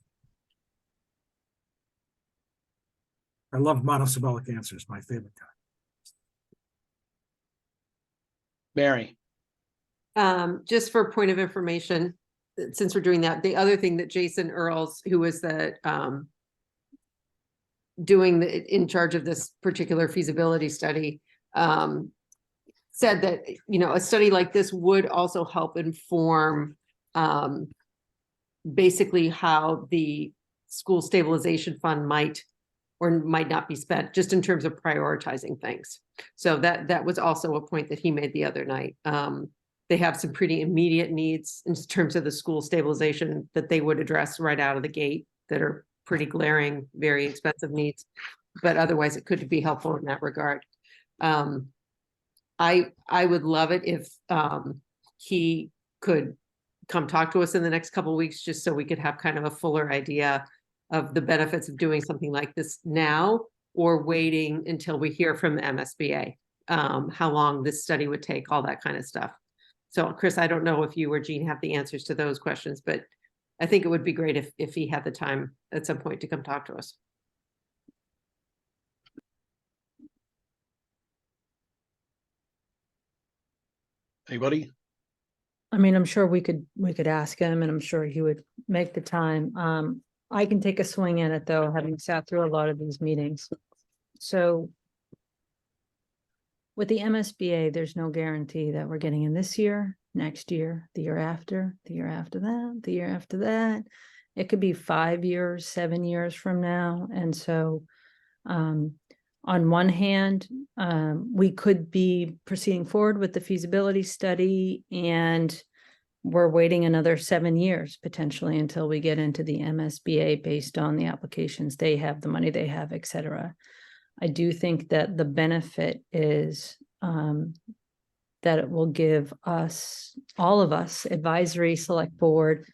I love monosyllabic answers, my favorite kind. Mary? Just for point of information, since we're doing that, the other thing that Jason Earls, who was the in charge of this particular feasibility study, said that, you know, a study like this would also help inform basically how the school stabilization fund might or might not be spent, just in terms of prioritizing things. So that was also a point that he made the other night. They have some pretty immediate needs in terms of the school stabilization that they would address right out of the gate that are pretty glaring, very expensive needs, but otherwise it could be helpful in that regard. I would love it if he could come talk to us in the next couple of weeks, just so we could have kind of a fuller idea of the benefits of doing something like this now, or waiting until we hear from the MSBA, how long this study would take, all that kind of stuff. So Chris, I don't know if you or Jean have the answers to those questions, but I think it would be great if he had the time at some point to come talk to us. Anybody? I mean, I'm sure we could ask him and I'm sure he would make the time. I can take a swing at it though, having sat through a lot of these meetings. So with the MSBA, there's no guarantee that we're getting in this year, next year, the year after, the year after that, the year after that. It could be 5 years, 7 years from now. And so on one hand, we could be proceeding forward with the feasibility study and we're waiting another 7 years potentially until we get into the MSBA based on the applications they have, the money they have, et cetera. I do think that the benefit is that it will give us, all of us, advisory, select board,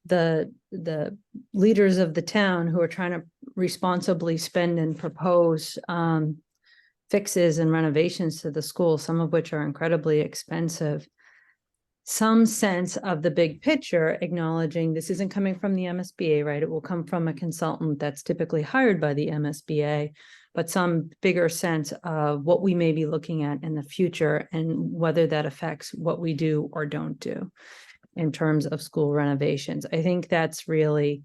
the leaders of the town who are trying to responsibly spend and propose fixes and renovations to the school, some of which are incredibly expensive, some sense of the big picture, acknowledging this isn't coming from the MSBA, right? It will come from a consultant that's typically hired by the MSBA, but some bigger sense of what we may be looking at in the future and whether that affects what we do or don't do in terms of school renovations. I think that's really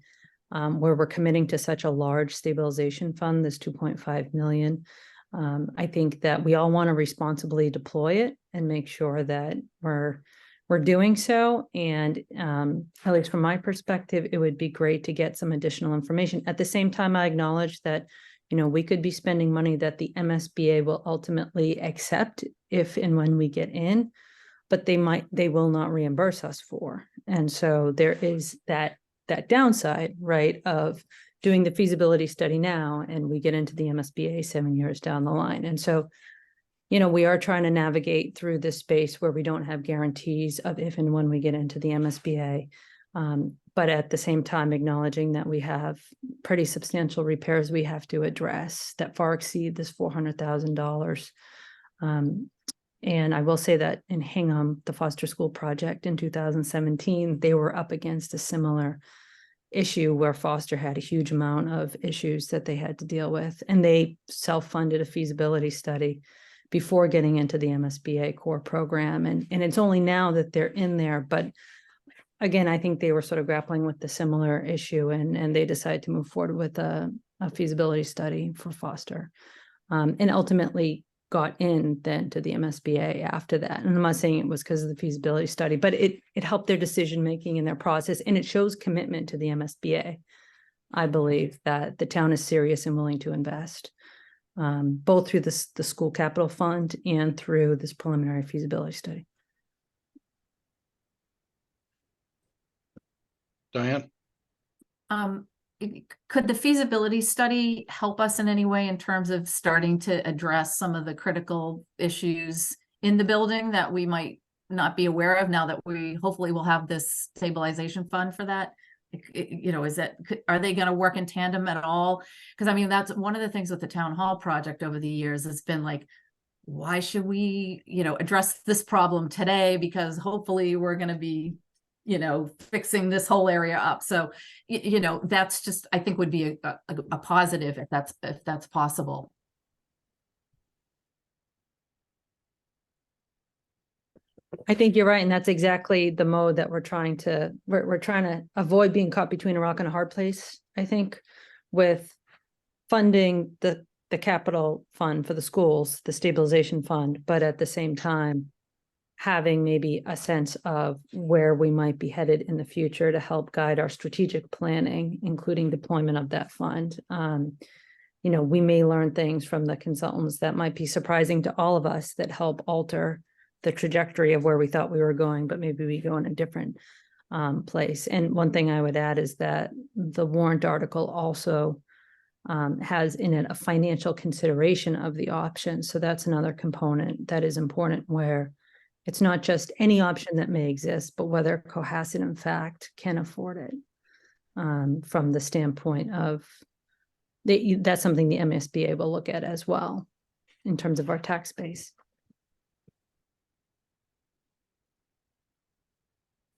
where we're committing to such a large stabilization fund, this 2.5 million. I think that we all want to responsibly deploy it and make sure that we're doing so. And at least from my perspective, it would be great to get some additional information. At the same time, I acknowledge that, you know, we could be spending money that the MSBA will ultimately accept if and when we get in, but they will not reimburse us for. And so there is that downside, right, of doing the feasibility study now and we get into the MSBA 7 years down the line. And so, you know, we are trying to navigate through this space where we don't have guarantees of if and when we get into the MSBA. But at the same time, acknowledging that we have pretty substantial repairs we have to address that far exceed this $400,000. And I will say that in Hingham, the Foster School project in 2017, they were up against a similar issue where Foster had a huge amount of issues that they had to deal with. And they self-funded a feasibility study before getting into the MSBA core program. And it's only now that they're in there. But again, I think they were sort of grappling with the similar issue and they decided to move forward with a feasibility study for Foster. and ultimately got in then to the MSBA after that. And I'm not saying it was because of the feasibility study, but it helped their decision-making and their process, and it shows commitment to the MSBA. I believe that the town is serious and willing to invest, both through the school capital fund and through this preliminary feasibility study. Diane? Could the feasibility study help us in any way in terms of starting to address some of the critical issues in the building that we might not be aware of now that we hopefully will have this stabilization fund for that? You know, are they going to work in tandem at all? Because I mean, that's one of the things with the town hall project over the years. It's been like, why should we, address this problem today? Because hopefully we're going to be, fixing this whole area up. So, that's just, I think would be a positive if that's possible. I think you're right, and that's exactly the mode that we're trying to avoid being caught between a rock and a hard place. I think with funding the capital fund for the schools, the stabilization fund, but at the same time having maybe a sense of where we might be headed in the future to help guide our strategic planning, including deployment of that fund. We may learn things from the consultants that might be surprising to all of us that help alter the trajectory of where we thought we were going, but maybe we go in a different place. And one thing I would add is that the warrant article also has in it a financial consideration of the option. So that's another component that is important, where it's not just any option that may exist, but whether Cohasset in fact can afford it, from the standpoint of that's something the MSBA will look at as well in terms of our tax base.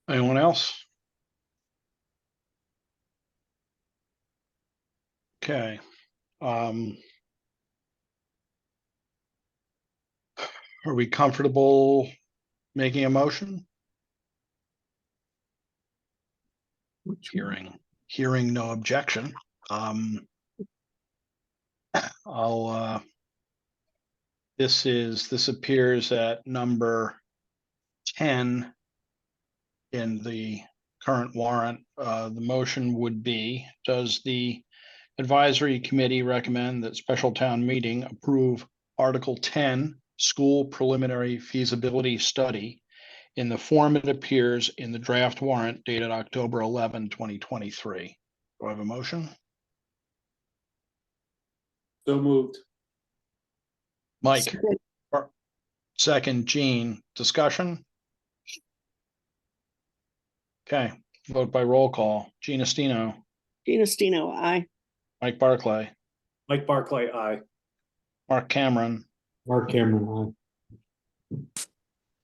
Anyone else? Okay. Are we comfortable making a motion? Hearing no objection. This appears at number 10 in the current warrant. The motion would be, does the advisory committee recommend that special town meeting approve Article 10, school preliminary feasibility study, in the form it appears in the draft warrant dated October 11, 2023? Do I have a motion? So moved. Mike. Second, Jean. Discussion? Okay, vote by roll call. Gina Stino. Gina Stino, aye. Mike Barclay. Mike Barclay, aye. Mark Cameron. Mark Cameron,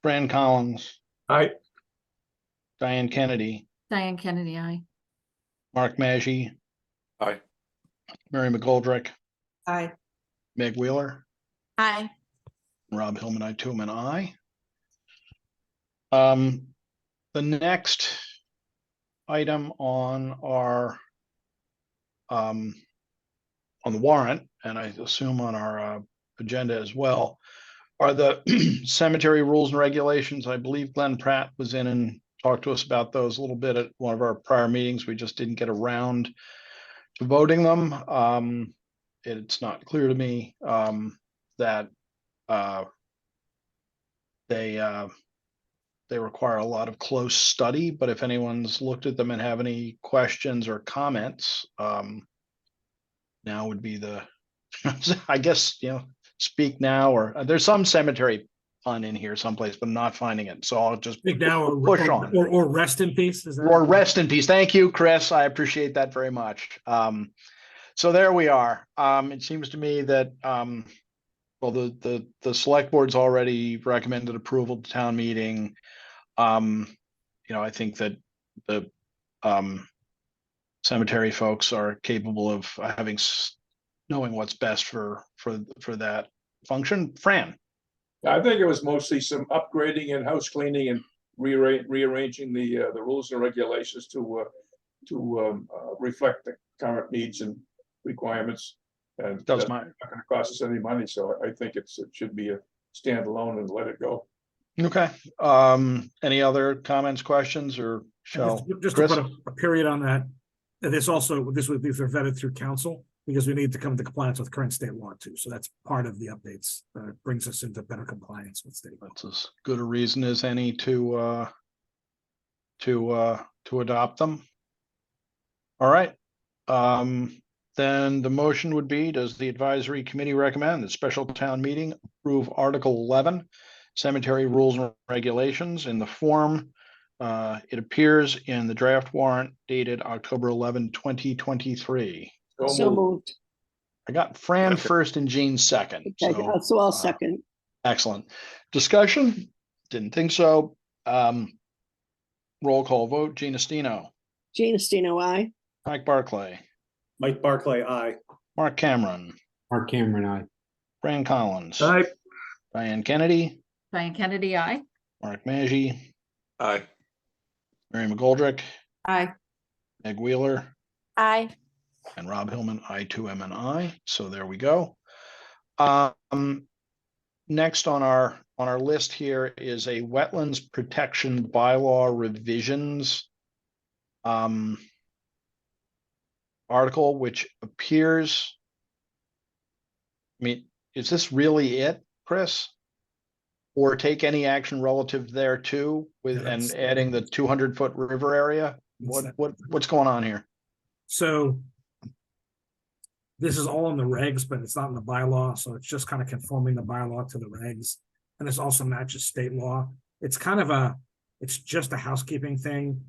Fran Collins. Aye. Diane Kennedy. Diane Kennedy, aye. Mark Maggi. Aye. Mary McGoldrick. Aye. Meg Wheeler. Aye. Rob Hillman, I too am an aye. The next item on our on the warrant, and I assume on our agenda as well, are the cemetery rules and regulations. I believe Glenn Pratt was in and talked to us about those a little bit at one of our prior meetings. We just didn't get around to voting them. It's not clear to me that they require a lot of close study, but if anyone's looked at them and have any questions or comments, now would be the, I guess, speak now, or there's some cemetery pun in here someplace, but I'm not finding it. So I'll just Speak now push on. Or rest in peace. Is that? Or rest in peace. Thank you, Chris. I appreciate that very much. So there we are. It seems to me that, well, the select board's already recommended approval to town meeting. I think that the cemetery folks are capable of knowing what's best for that function. Fran. I think it was mostly some upgrading and house cleaning and rearranging the rules and regulations to reflect the current needs and requirements. And Does that's my, not gonna cost us any money, so I think it should be a standalone and let it go. okay. Any other comments, questions, or shall Just to Chris? put a period on that, and these are vetted through council, because we need to come into compliance with current state law too, so that's part of the updates, brings us into better compliance with state law. That's as good a reason as any to adopt them. All right. Then the motion would be, does the advisory committee recommend that special town meeting approve Article 11, cemetery rules and regulations in the form it appears in the draft warrant dated October 11, 2023. So moved. I got Fran Second. first and Jean second. Okay, So so I'll second. excellent. Discussion? Didn't think so. Roll call vote. Gina Stino, Gina Stino, aye. Mike Barclay, Mike Barclay, aye. Mark Cameron, Mark Cameron, I. Fran Collins, Aye. Diane Kennedy, Diane Kennedy, I. Mark Maggi, Aye. Mary McGoldrick, Aye. Meg Wheeler, Aye. and Rob Hillman, I too am an I. So there we go. Next on our list here is a wetlands protection bylaw revisions article, which appears. I mean, is this really it, Chris? Or take any action relative there too, with Yeah, and that's- adding the 200-foot river area? What's going on here? So this is all in the regs, but it's not in the bylaw, so it's just kind of conforming the bylaw to the regs. And this also matches state law. It's kind of it's just a housekeeping thing.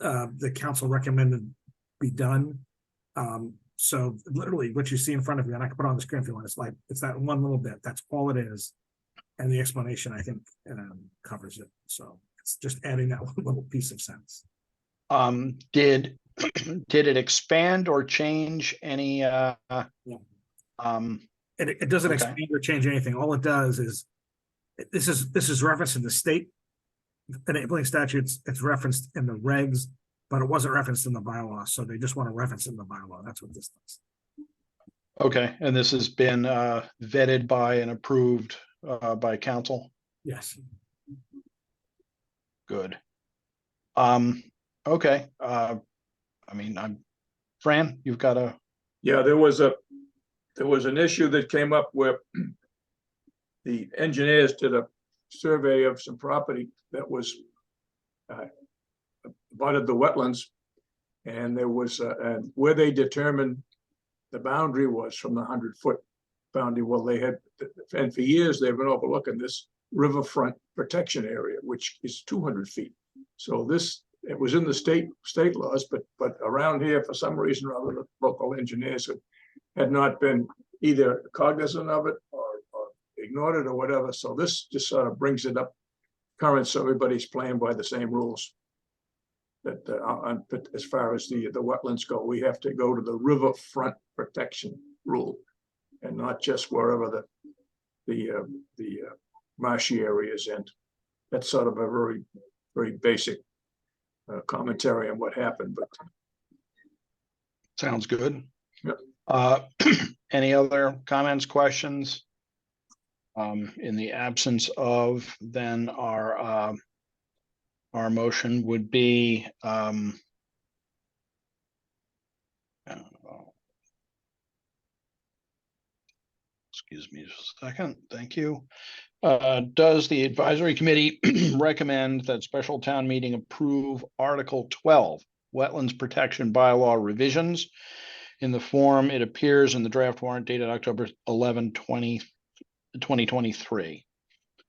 The council recommended be done. So literally what you see in front of you, and I can put it on the screen if you want, it's that one little bit, that's all it is. And the explanation, I think, covers it. So it's just adding that one little piece of sense. Did it expand or change any It doesn't Okay. expand or change anything. All it does is this is referenced in the state enabling statutes. It's referenced in the regs, but it wasn't referenced in the bylaw. So they just want to reference it in the bylaw. That's what this does. okay, and this has been vetted by and approved by council? Yes. Good. Okay, I mean, Fran, you've got a, Yeah, there was an issue that came up where the engineers did a survey of some property that was abutted the wetlands. And there was, and where they determined the boundary was from the 100-foot boundary, well, they had, and for years, they've been overlooking this riverfront protection area, which is 200 feet. So it was in the state laws, but around here, for some reason or other, the local engineers had not been either cognizant of it or ignored it or whatever. So this just sort of brings it up current, so everybody's playing by the same rules. That as far as the wetlands go, we have to go to the riverfront protection rule, and not just wherever the marshy areas end. That's sort of a very, very basic commentary on what happened, but sounds good. Yep. Any other comments, questions? In the absence of, then our motion would be, excuse me just a second, thank you. Does the advisory committee recommend that special town meeting approve Article 12, Wetlands Protection Bylaw revisions in the form it appears in the draft warrant dated October 11, 2023?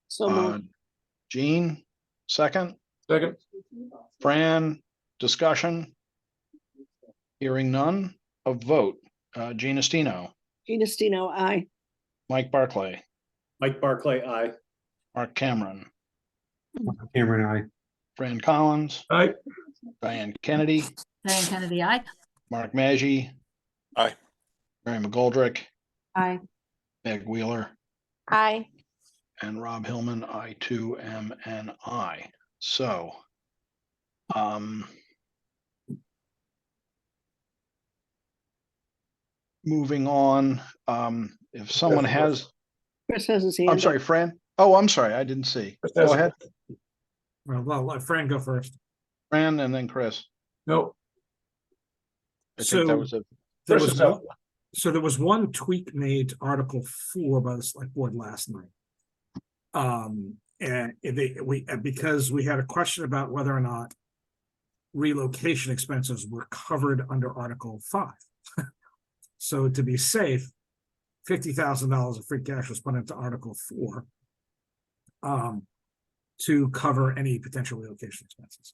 So moved. Jean, second. second, Fran, discussion? Hearing none, a vote. Gina Stino, Gina Stino, aye. Mike Barclay, Mike Barclay, aye. Mark Cameron, Mark Cameron, I. Fran Collins, aye, Diane Kennedy, Diane Kennedy, I. Mark Maggi. Aye. Mary McGoldrick, Aye. Meg Wheeler, Aye. and Rob Hillman, I too am an I. So, moving on, if someone has, Chris has his hand I'm up. sorry, Fran. Oh, I'm sorry, I didn't see. Go ahead, Well, let Fran go first. Fran, and then Chris. No, I think that So was it. there Chris was is up. there was one tweak made to Article 4 by the select board last night. And because we had a question about whether or not relocation expenses were covered under Article 5. So to be safe, $50,000 of free cash was put into Article 4 to cover any potential relocation expenses.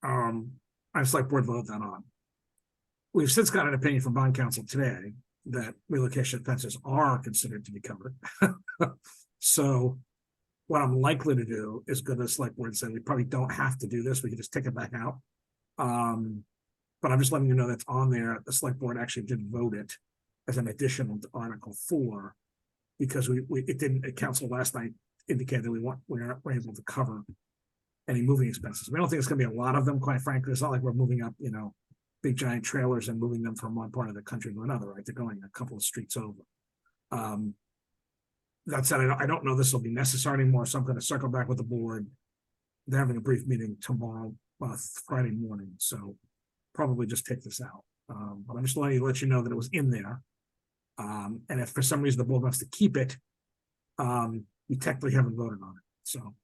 I select board voted that on. We've since got an opinion from bond counsel today that relocation expenses are considered to be covered. So what I'm likely to do is go to the select board and say, we probably don't have to do this. We can just take it back out. But I'm just letting you know that's on there. The select board actually did vote it as an addition to Article 4 because council last night indicated that we're able to cover any moving expenses. We don't think it's gonna be a lot of them, quite frankly. It's not like we're moving up, big giant trailers and moving them from one part of the country to another, right? They're going a couple of streets over. That said, I don't know this will be necessary anymore, so I'm gonna circle back with the board. They're having a brief meeting tomorrow, Friday morning, so probably just take this out. But I'm just letting let you know that it was in there. And if for some reason the board wants to keep it, we technically haven't voted on it, so.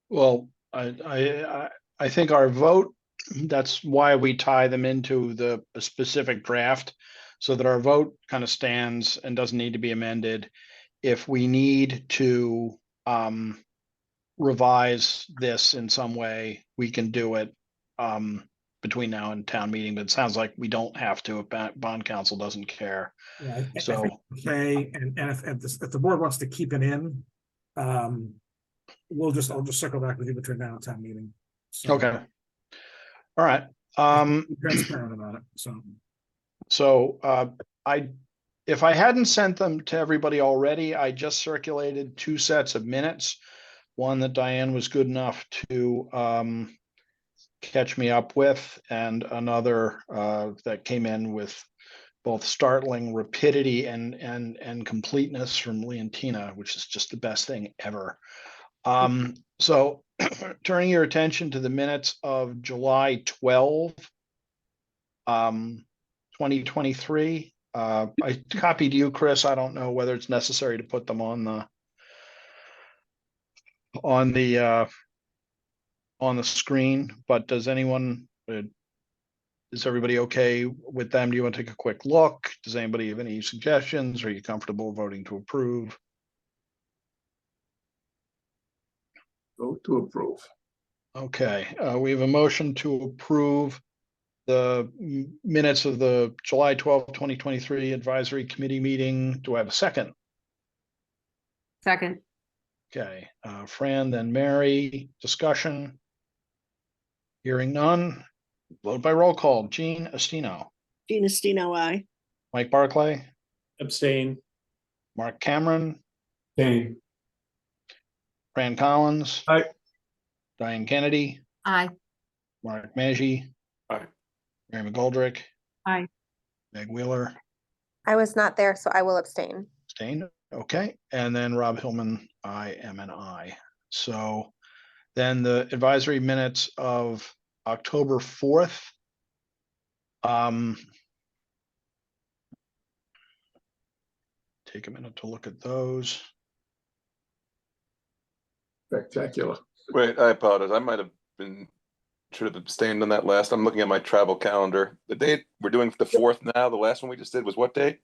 Well, I think our vote, that's why we tie them into the specific draft, so that our vote kind of stands and doesn't need to be amended. If we need to revise this in some way, we can do it between now and town meeting, but it sounds like we don't have to if bond council doesn't care. Yeah, So, okay, and if the board wants to keep it in, I'll just circle back with you between now and town meeting. So, okay. All right. be transparent about it, so. So if I hadn't sent them to everybody already, I just circulated 2 sets of minutes. One that Diane was good enough to catch me up with, and another that came in with both startling rapidity and completeness from Leontina, which is just the best thing ever. So turning your attention to the minutes of July 12, 2023. I copied you, Chris. I don't know whether it's necessary to put them on the screen, but does anyone, is everybody okay with them? Do you want to take a quick look? Does anybody have any suggestions? Are you comfortable voting to approve? Vote to approve. Okay, we have a motion to approve the minutes of the July 12, 2023 advisory committee meeting. Do I have a second? Second. Okay, Fran, then Mary, discussion. Hearing none, vote by roll call. Jean Estino, Gina Stino, aye. Mike Barclay, Abstain. Mark Cameron, Same. Fran Collins. Aye. Diane Kennedy, Aye. Mark Maggi. Aye. Mary McGoldrick. Aye. Meg Wheeler, I was not there, so I will abstain. abstain. Okay, and then Rob Hillman, I am an aye. So then the advisory minutes of October 4th. Take a minute to look at those. Spectacular. Wait, I apologize. I might have should have abstained on that last. I'm looking at my travel calendar. The date we're doing the 4th now, the last one we just did was what date?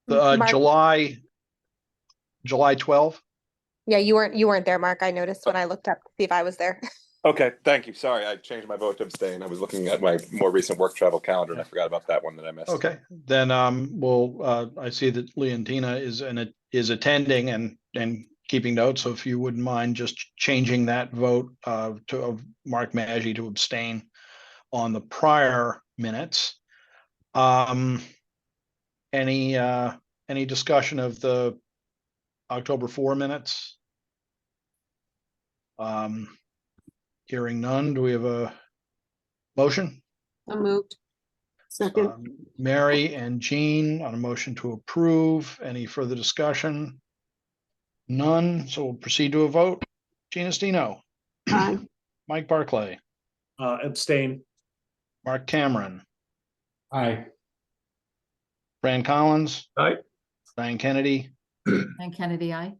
The Mark- July 12. Yeah, you weren't there, Mark. I noticed when I looked up to see if I was there. Okay, thank you. Sorry, I changed my vote to abstain. I was looking at my more recent work travel calendar and I forgot about that one that I missed. Okay, then I see that Leontina is attending and keeping notes. So if you wouldn't mind just changing that vote of Mark Maggi to abstain on the prior minutes. Any discussion of the October 4 minutes? Hearing none, do we have a motion? So moved. Second, Mary and Jean on a motion to approve. Any further discussion? None, so we'll proceed to a vote. Gina Stino, aye. Mike Barclay, Abstain. Mark Cameron, Aye. Fran Collins, Aye. Diane Kennedy, And Kennedy, I.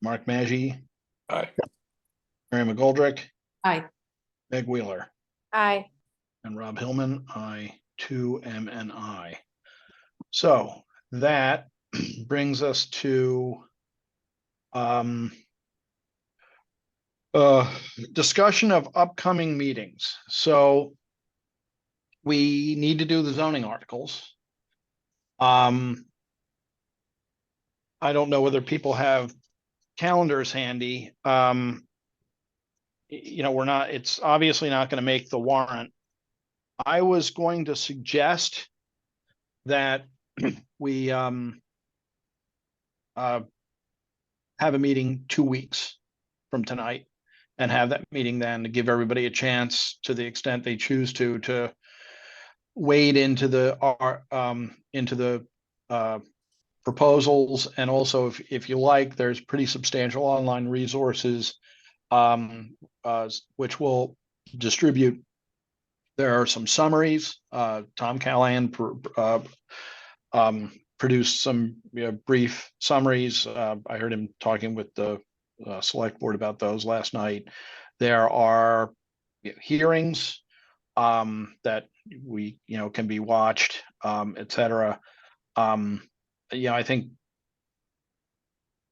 Mark Maggi, Aye. Mary McGoldrick, Aye. Meg Wheeler, Aye. and Rob Hillman. I too am an I. So that brings us to discussion of upcoming meetings. So we need to do the zoning articles. I don't know whether people have calendars handy. It's obviously not going to make the warrant. I was going to suggest that we have a meeting 2 weeks from tonight and have that meeting then to give everybody a chance, to the extent they choose to wade into the proposals. And also, if you like, there's pretty substantial online resources which we'll distribute. There are some summaries. Tom Callahan produced some brief summaries. I heard him talking with the select board about those last night. There are hearings that we can be watched, etc. I think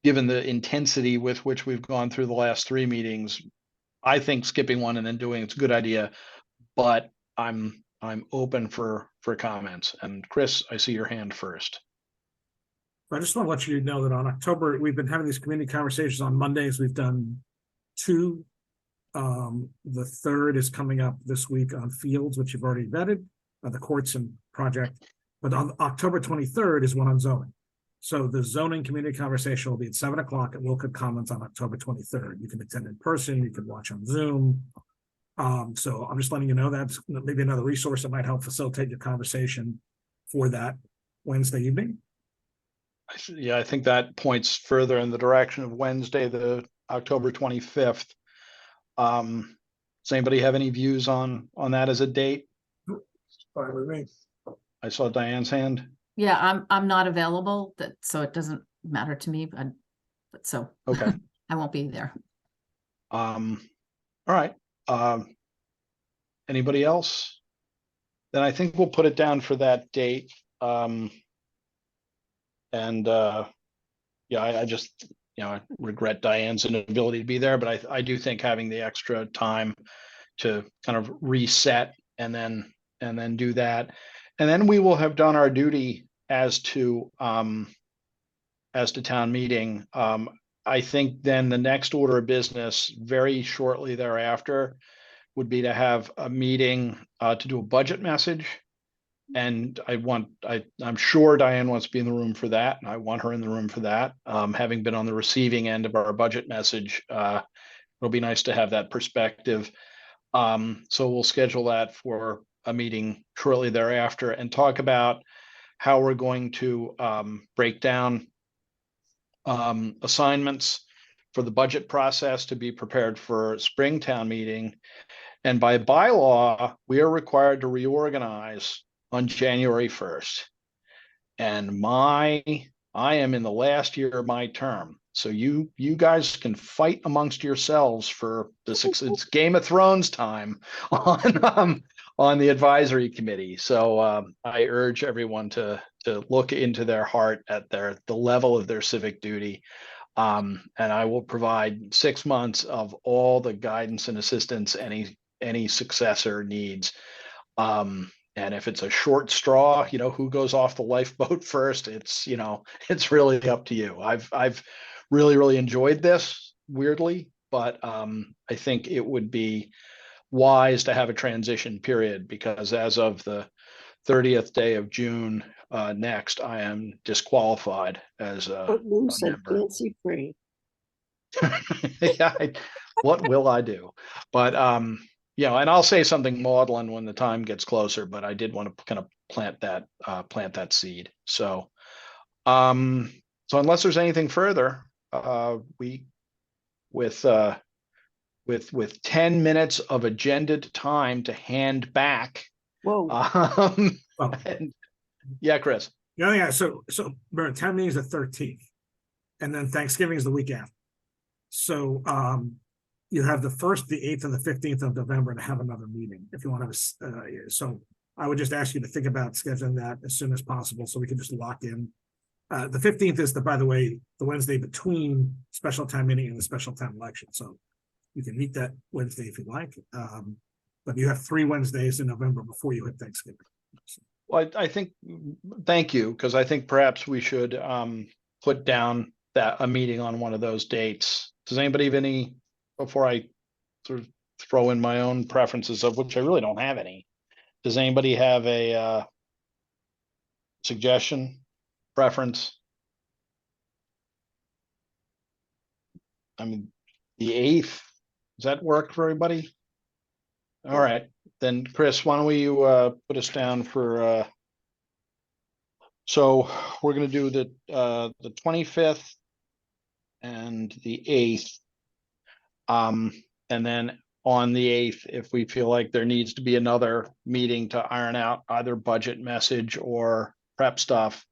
given the intensity with which we've gone through the last 3 meetings, I think skipping one and then doing it's a good idea, but I'm open for comments. And Chris, I see your hand first. I just want to let you know that on October, we've been having these community conversations on Mondays. We've done 2. The 3rd is coming up this week on fields, which you've already vetted, the courts and project. But on October 23rd is one on zoning. So the zoning community conversation will be at 7 o'clock at Wilcott Commons on October 23rd. You can attend in person, you can watch on Zoom. So I'm just letting you know that's maybe another resource that might help facilitate your conversation for that Wednesday evening. I think that points further in the direction of Wednesday, the October 25th. Does anybody have any views on that as a date? Fine with me. I saw Diane's hand. Yeah, I'm not available, so it doesn't matter to me, but so. Okay. I won't be there. All right. Anybody else? Then I think we'll put it down for that date. I just, I regret Diane's inability to be there, but I do think having the extra time to kind of reset and then do that. And then we will have done our duty as to town meeting. I think then the next order of business very shortly thereafter would be to have a meeting to do a budget message. And I'm sure Diane wants to be in the room for that, and I want her in the room for that. Having been on the receiving end of our budget message, it'll be nice to have that perspective. So we'll schedule that for a meeting shortly thereafter and talk about how we're going to break down assignments for the budget process to be prepared for Springtown meeting. And by bylaw, we are required to reorganize on January 1st. And I am in the last year of my term. So you guys can fight amongst yourselves for this. It's Game of Thrones time on the advisory committee. So I urge everyone to look into their heart at the level of their civic duty. And I will provide 6 months of all the guidance and assistance any successor needs. And if it's a short straw, who goes off the lifeboat first, it's really up to you. I've really enjoyed this, weirdly, but I think it would be wise to have a transition period, because as of the 30th day of June next, I am disqualified as a Loose and member. fancy free. Yeah, what will I do? But and I'll say something maudlin when the time gets closer, but I did want to kind of plant that seed. So, so unless there's anything further, with 10 minutes of agended time to hand back. Whoa, Well, and- yeah, Chris. yeah. So remember, town meeting is the 13th, and then Thanksgiving is the week after. So you have the 1st, the 8th, and the 15th of November to have another meeting if you want to have so I would just ask you to think about scheduling that as soon as possible so we can just lock in. The 15th is by the way, the Wednesday between special town meeting and the special town election. So you can meet that Wednesday if you like. But you have 3 Wednesdays in November before you hit Thanksgiving. Well, I think, thank you, because I think perhaps we should put down a meeting on one of those dates. Does anybody have any, before I sort of throw in my own preferences, of which I really don't have any? Does anybody have a suggestion, preference? I mean, the 8th, does that work for everybody? All right, then Chris, why don't you put us down for so we're gonna do the 25th and the 8th. And then on the 8th, if we feel like there needs to be another meeting to iron out either budget message or prep stuff,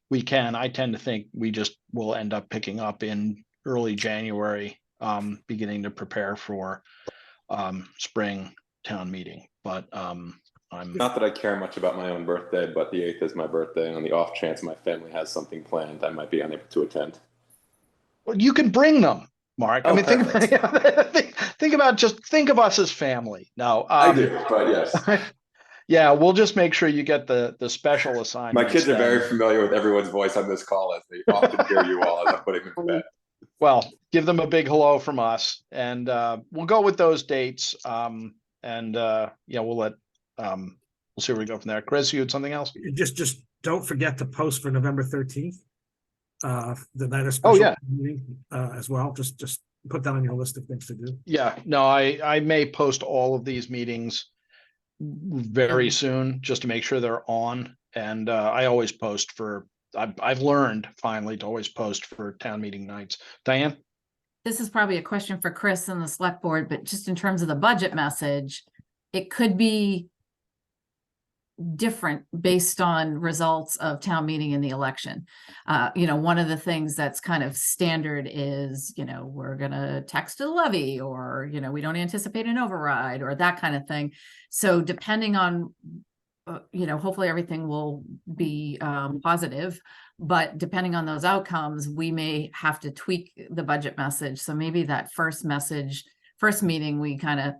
we can. I tend to think we just will end up picking up in early January, beginning to prepare for spring town meeting. But I'm Not that I care much about my own birthday, but the 8th is my birthday, and on the off chance my family has something planned, I might be unable to attend. well, you can bring them, Mark. I Oh, mean, think of us as family. No, I do, but yes. yeah, we'll just make sure you get the special assignment. My kids are very familiar with everyone's voice on this call, as they often hear you all as I'm putting them to bed. Well, give them a big hello from us, and we'll go with those dates. Yeah, we'll let we'll see where we go from there. Chris, you had something else? Just don't forget to post for November 13th. The night of Oh, special yeah. meeting as well. Just put that on your list of things to do. Yeah, no, I may post all of these meetings very soon just to make sure they're on. And I always post for, I've learned finally to always post for town meeting nights. Diane? This is probably a question for Chris and the select board, but just in terms of the budget message, it could be different based on results of town meeting and the election. One of the things that's kind of standard is, we're gonna text a levy, or, we don't anticipate an override, or that kind of thing. So depending on, hopefully everything will be positive, but depending on those outcomes, we may have to tweak the budget message. So maybe that first meeting, we kind of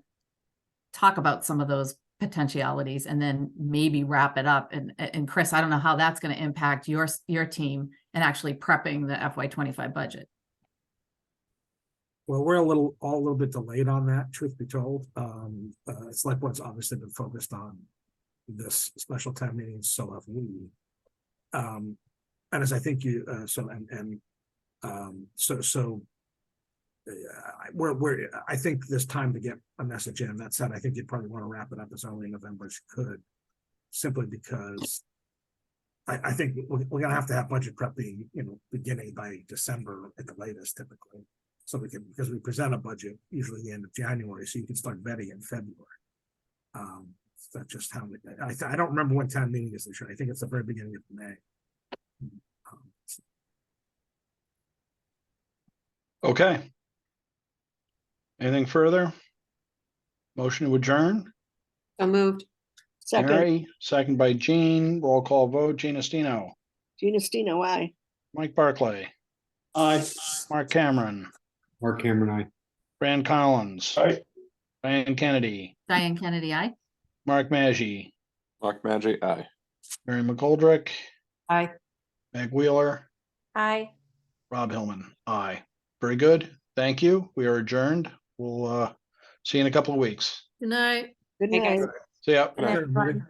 talk about some of those potentialities and then maybe wrap it up. And Chris, I don't know how that's going to impact your team and actually prepping the FY25 budget. Well, we're all a little bit delayed on that, truth be told. Select board's obviously been focused on this special town meeting, so have we. And as I think you, I think there's time to get a message in. That said, I think you'd probably want to wrap it up as early in November as you could, simply because I think we're gonna have to have budget prep being, beginning by December at the latest, typically. So because we present a budget usually the end of January, so you can start vetting in February. That's just how I don't remember when town meeting is this year. I think it's the very beginning of May. Okay. Anything further? Motion to adjourn? So moved. second, Mary, second by Jean. Roll call vote. Gina Stino, Gina Stino, aye. Mike Barclay, Aye. Mark Cameron, Mark Cameron, Fran Collins, Aye. Diane Kennedy, Diane Kennedy, aye. Mark Maggi, Mark Maggi, aye. Mary McGoldrick, Aye. Meg Wheeler, Aye. Rob Hillman, aye. Very good. Thank you. We are adjourned. We'll see you in a couple of weeks. Good night. Good Hey, guys. night. See ya. Good night. Everyone.